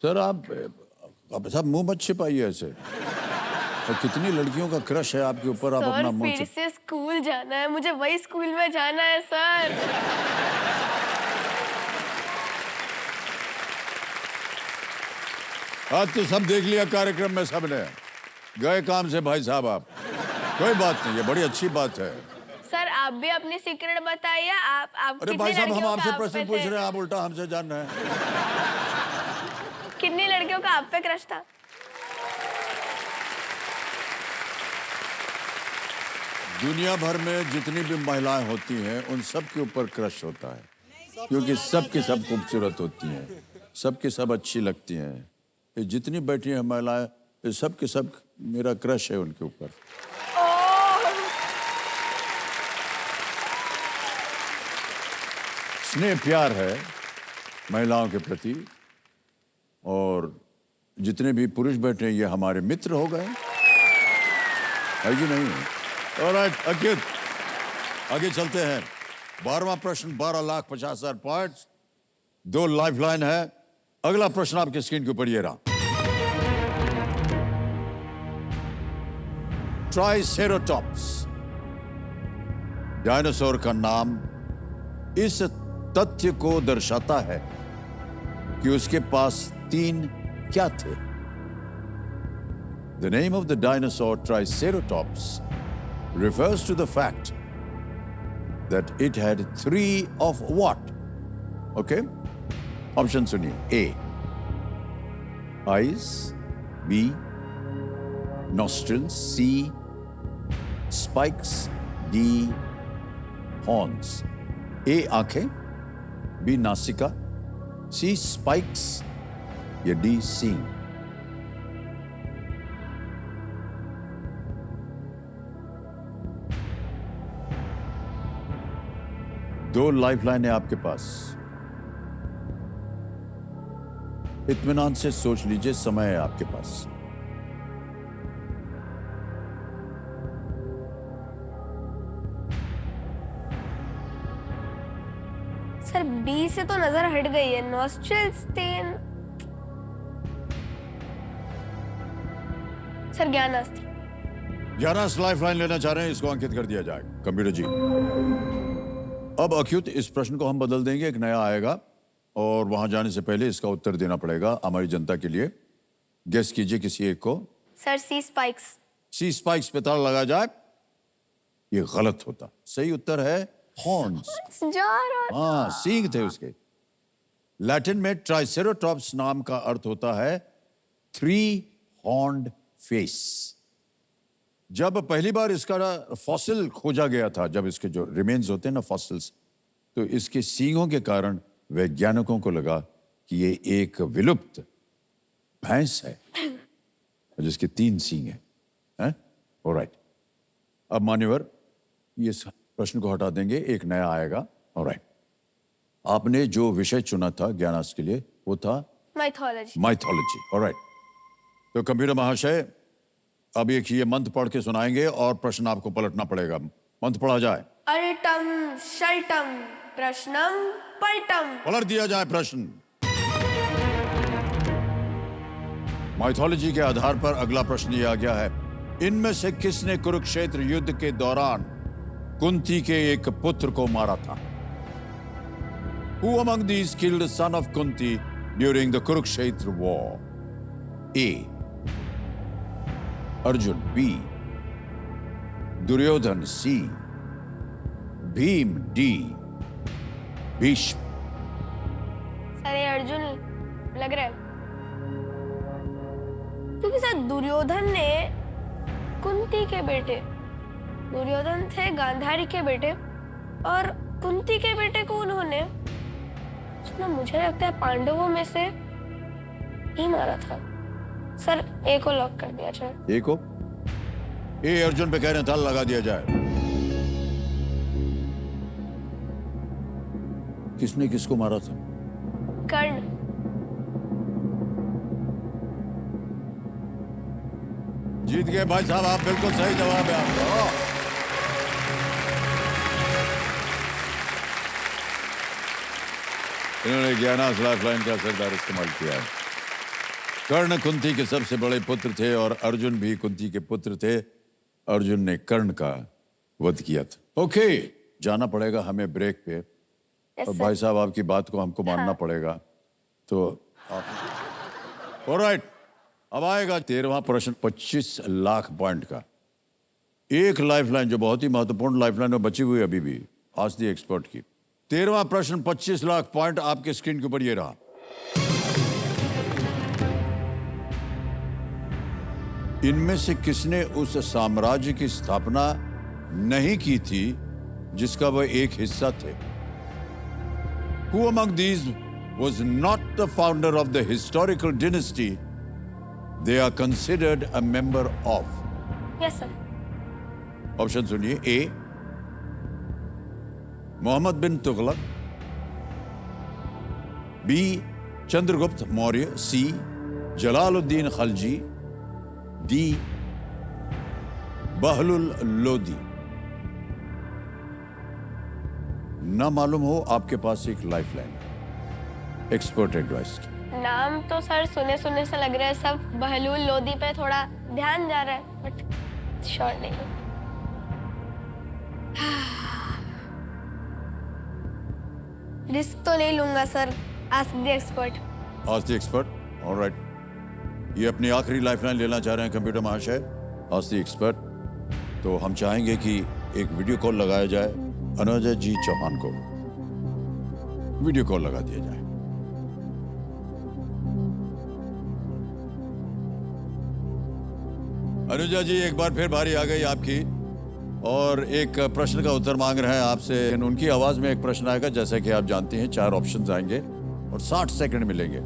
सर आप सब मुंह मत छिपाइए ऐसे। और कितनी लड़कियों का क्रश है आपके ऊपर, आप अपना सर मुंह फिर से स्कूल जाना है, मुझे वही स्कूल में जाना है सर। आज तो सब देख लिया कार्यक्रम में, सबने गए काम से भाई साहब आप। कोई बात नहीं, ये बड़ी अच्छी बात है। सर आप भी अपनी सीक्रेट बताइए। आप अरे भाई साहब, हम आपसे प्रश्न पूछ रहे हैं, आप उल्टा हमसे जान रहे हैं। कितनी लड़कियों का आप पे क्रश था? दुनिया भर में जितनी भी महिलाएं होती हैं उन सब के ऊपर क्रश होता है, क्योंकि सब की सब खूबसूरत होती हैं, सब की सब अच्छी लगती हैं। ये जितनी बैठी हैं महिलाएं, ये सब के सब मेरा क्रश है उनके ऊपर। स्नेह प्यार है महिलाओं के प्रति, और जितने भी पुरुष बैठे हैं ये हमारे मित्र हो गए, है कि नहीं? ऑलराइट अंकित, आगे चलते हैं। 12वां प्रश्न 12,50,000 पॉइंट्स, 2 लाइफलाइन है। अगला प्रश्न आपके स्क्रीन के ऊपर ये रहा। ट्राइसेरोटॉप्स डायनासोर का नाम इस तथ्य को दर्शाता है कि उसके पास 3 क्या थे? The name of the dinosaur Triceratops refers to the fact that it had 3 of what? Okay, option सुनिए। A eyes, B nostrils, C spikes, D horns। A आंखें, B नासिका, C spikes या D सींग। दो लाइफलाइन है आपके पास, इत्मीनान से सोच लीजिए, समय है आपके पास। सर बी से तो नजर हट गई है, नॉस्ट्रिल्स थे। सर ज्ञानास्त्र। 11 लाइफलाइन लेना चाह रहे हैं, इसको अंकित कर दिया जाए कंप्यूटर जी। अब अच्युत, इस प्रश्न को हम बदल देंगे, एक नया आएगा और वहां जाने से पहले इसका उत्तर देना पड़ेगा हमारी जनता के लिए। गेस कीजिए किसी एक को। सर सी स्पाइक्स। सी स्पाइक्स पे ताला लगा जाए, ये गलत होता। सही उत्तर है हॉर्न्स। जा रहा। हाँ, सींग थे उसके। लैटिन में ट्राइसेरोटॉप्स नाम का अर्थ होता है 3 हॉर्न्ड फेस। जब पहली बार इसका फॉसिल खोजा गया था, जब इसके जो रिमेन्स होते हैं ना फॉसिल्स, तो इसके सींगों के कारण वैज्ञानिकों को लगा कि ये एक विलुप्त भैंस है जिसके 3 सींग हैं। ऑलराइट, अब मान्यवर ये प्रश्न को हटा देंगे, एक नया आएगा। ऑलराइट, आपने जो विषय चुना था ज्ञानास्त्र के लिए वो था माइथोलॉजी। माइथोलॉजी। ऑलराइट, तो कंप्यूटर महाशय अब एक ये मंत्र पढ़ के सुनाएंगे और प्रश्न आपको पलटना पड़ेगा। मंत्र पढ़ा जाए। अल्टम शल्टम प्रश्नम पलटम। पलट दिया जाए प्रश्न। माइथोलॉजी के आधार पर अगला प्रश्न ये आ गया है, इनमें से किसने कुरुक्षेत्र युद्ध के दौरान कुंती के एक पुत्र को मारा था? Who among these killed the son of Kunti during the Kurukshetra war? A. Arjun. B. Duryodhan. C. Bhim. D. Bhishma. Sir ये अर्जुन लग रहा है, क्योंकि सर दुर्योधन ने कुंती के बेटे, दुर्योधन थे गांधारी के बेटे, और कुंती के बेटे को उन्होंने, मुझे लगता है पांडवों में से ही मारा था। सर ए को लॉक कर दिया जाए। ए को? ए अर्जुन पे कह रहे हैं, ताला लगा दिया जाए। किसने किसको मारा था? कर्ण। जीत गए भाई साहब आप, बिल्कुल सही जवाब है आपका। इन्होंने ज्ञानास्त्र लाइफलाइन का असरदार इस्तेमाल किया है। कर्ण कुंती के सबसे बड़े पुत्र थे और अर्जुन भी कुंती के पुत्र थे। अर्जुन ने कर्ण का वध किया था। ओके, जाना पड़ेगा हमें ब्रेक पे। और भाई साहब आपकी बात को हमको मानना पड़ेगा, तो ऑलराइट, अब आएगा 13वां प्रश्न 25 लाख पॉइंट का। एक लाइफलाइन जो बहुत ही महत्वपूर्ण लाइफलाइन में बची हुई है अभी भी, आज दी एक्सपर्ट की। 13वां प्रश्न 25 लाख पॉइंट आपके स्क्रीन के ऊपर ये रहा। इनमें से किसने उस साम्राज्य की स्थापना नहीं की थी जिसका वह एक हिस्सा थे? Who among these was not the founder of the historical dynasty they are considered a member of? Yes sir. Option सुनिए। ए मोहम्मद बिन तुगलक, बी चंद्रगुप्त मौर्य, सी जलालुद्दीन खलजी, डी बहलुल लोदी। ना मालूम हो, आपके पास एक लाइफलाइन है एक्सपर्ट एडवाइस की। नाम तो सर सुने सुने से लग रहा है, सब बहलूल लोदी पे थोड़ा ध्यान जा रहा है, बट श्योर नहीं। रिस्क तो नहीं लूंगा sir. Ask the expert. Ask the expert. Alright, ये अपनी आखिरी लाइफलाइन लेना चाह रहे हैं कंप्यूटर महाशय। Ask the expert. तो हम चाहेंगे कि एक वीडियो कॉल लगाया जाए अनुजय जी चौहान को। वीडियो कॉल लगा दिया जाए। अनुजा जी, एक बार फिर बारी आ गई आपकी और एक प्रश्न का उत्तर मांग रहे हैं आपसे। उनकी आवाज में एक प्रश्न आएगा, जैसा कि आप जानते हैं 4 ऑप्शंस आएंगे और 60 सेकंड मिलेंगे।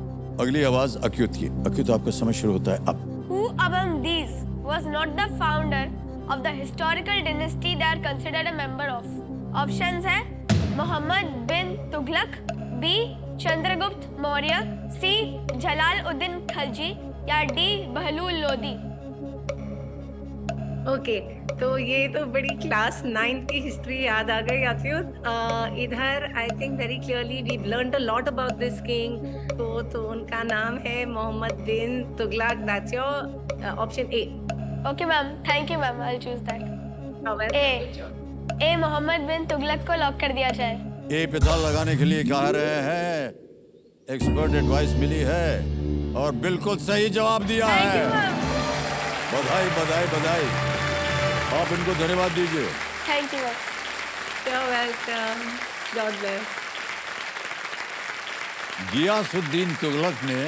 अगली आवाज अक्युत की। अक्युत, आपका समय शुरू होता है अब। Who among these was not the founder of the historical dynasty they are considered a member of? Options है मोहम्मद बिन तुगलक, बी चंद्रगुप्त मौर्य, सी जलालुद्दीन खलजी या डी बहलूल लोदी। ओके, तो ये तो बड़ी क्लास 9 की हिस्ट्री याद आ गई अच्युत। इधर I think very clearly we learned a lot about this king. तो उनका नाम है Mohammad bin Tughlaq. That's your option A. Okay ma'am, thank you ma'am, I choose that. A Mohammad bin Tughlaq को लॉक कर दिया जाए। ए पे ताला लगाने के लिए कह रहे हैं, एक्सपर्ट एडवाइस मिली है और बिल्कुल सही जवाब दिया थैंक यू है। मैम। बधाई बधाई बधाई, आप इनको धन्यवाद दीजिए। Thank you ma'am. You're welcome. God bless. Ghiyasuddin Tughlaq ने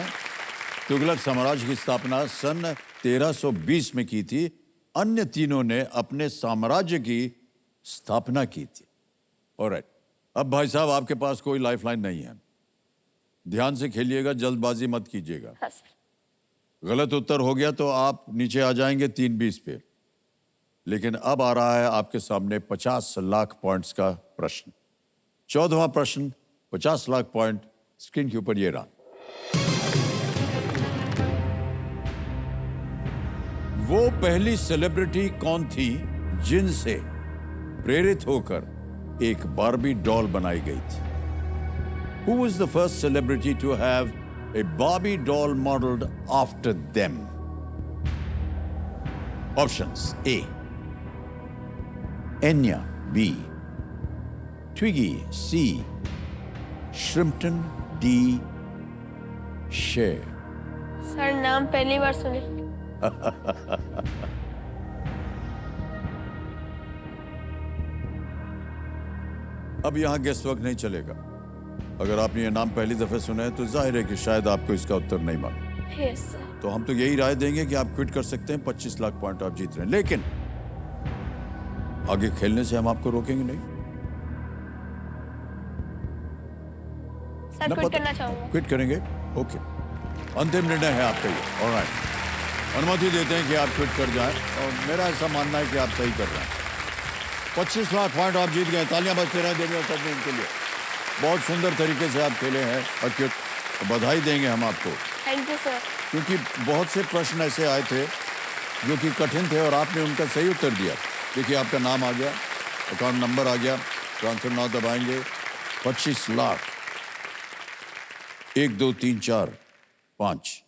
तुगलक साम्राज्य की स्थापना सन 1320 में की थी। अन्य तीनों ने अपने साम्राज्य की स्थापना की थी। ऑलराइट, अब भाई साहब आपके पास कोई लाइफलाइन नहीं है, ध्यान से खेलिएगा, जल्दबाजी मत कीजिएगा। हाँ सर। गलत उत्तर हो गया तो आप नीचे आ जाएंगे 320 पे। लेकिन अब आ रहा है आपके सामने 50 लाख पॉइंट्स का प्रश्न। 14वां प्रश्न, 50 लाख पॉइंट स्क्रीन के ऊपर ये रहा। वो पहली सेलिब्रिटी कौन थी जिनसे प्रेरित होकर एक बार्बी डॉल बनाई गई थी? Who was the first celebrity to have a Barbie doll modeled after them? Options: A. Enya, B. Twiggy, C. Shrimpton, D. Cher. Sir नाम पहली बार सुने। अब यहां गेस्ट वर्क नहीं चलेगा। अगर आपने ये नाम पहली दफे सुना है तो जाहिर है कि शायद आपको इसका उत्तर नहीं मालूम। Yes sir. तो हम तो यही राय देंगे कि आप क्विट कर सकते हैं। 25 लाख पॉइंट आप जीत रहे हैं, लेकिन आगे खेलने से हम आपको रोकेंगे नहीं। सर क्विट करना चाहूंगा। क्विट करेंगे? ओके, अंतिम निर्णय है आपका ये। ऑलराइट, अनुमति देते हैं कि आप क्विट कर जाएं और मेरा ऐसा मानना है कि आप सही कर रहे हैं। 25 लाख पॉइंट आप जीत गए। तालियां बजते रहे देवी और सदन उनके लिए। बहुत सुंदर तरीके से आप खेले हैं अक्युत, बधाई देंगे हम आपको। Thank you sir. क्योंकि बहुत से प्रश्न ऐसे आए थे जो कि कठिन थे और आपने उनका सही उत्तर दिया। देखिए, आपका नाम आ गया, अकाउंट नंबर आ गया, ट्रांसफर नाउ दबाएंगे। 25 लाख, 1 2 3 4 5,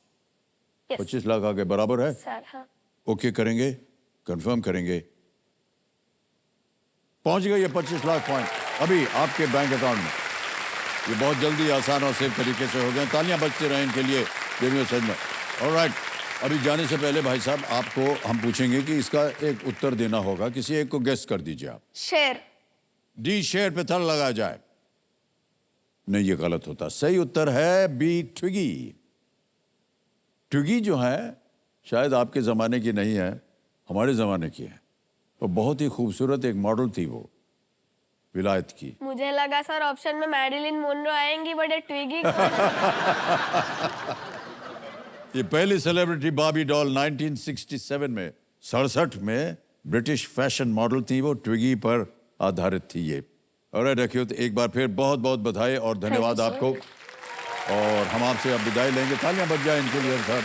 25 लाख आ गए, बराबर है। सर हाँ। ओके करेंगे, कंफर्म करेंगे, पहुंच गए ये 25 लाख पॉइंट अभी आपके बैंक अकाउंट में। ये बहुत जल्दी, आसान और सेफ तरीके से हो गए। तालियां बजते रहे इनके लिए देवियों सज में। ऑलराइट, अभी जाने से पहले भाई साहब आपको हम पूछेंगे कि इसका एक उत्तर देना होगा। किसी एक को गेस कर दीजिए आप। शेर। डी शेर पे थल लगाया जाए। नहीं, ये गलत होता। सही उत्तर है बी ट्विगी। ट्विगी जो है शायद आपके जमाने की नहीं है, हमारे जमाने की है। तो बहुत ही खूबसूरत एक मॉडल थी वो, विलायत की। मुझे लगा सर ऑप्शन में मैरिलिन मोनरो आएंगी, बड़े ट्विगी। ये पहली सेलिब्रिटी बार्बी डॉल 1967 में 67 में ब्रिटिश फैशन मॉडल थी वो, ट्विगी पर आधारित थी ये। और रखियो, तो एक बार फिर बहुत बहुत बधाई और धन्यवाद आपको। और हम आपसे अब विदाई लेंगे। तालियां बज जाए इनके लिए साहब।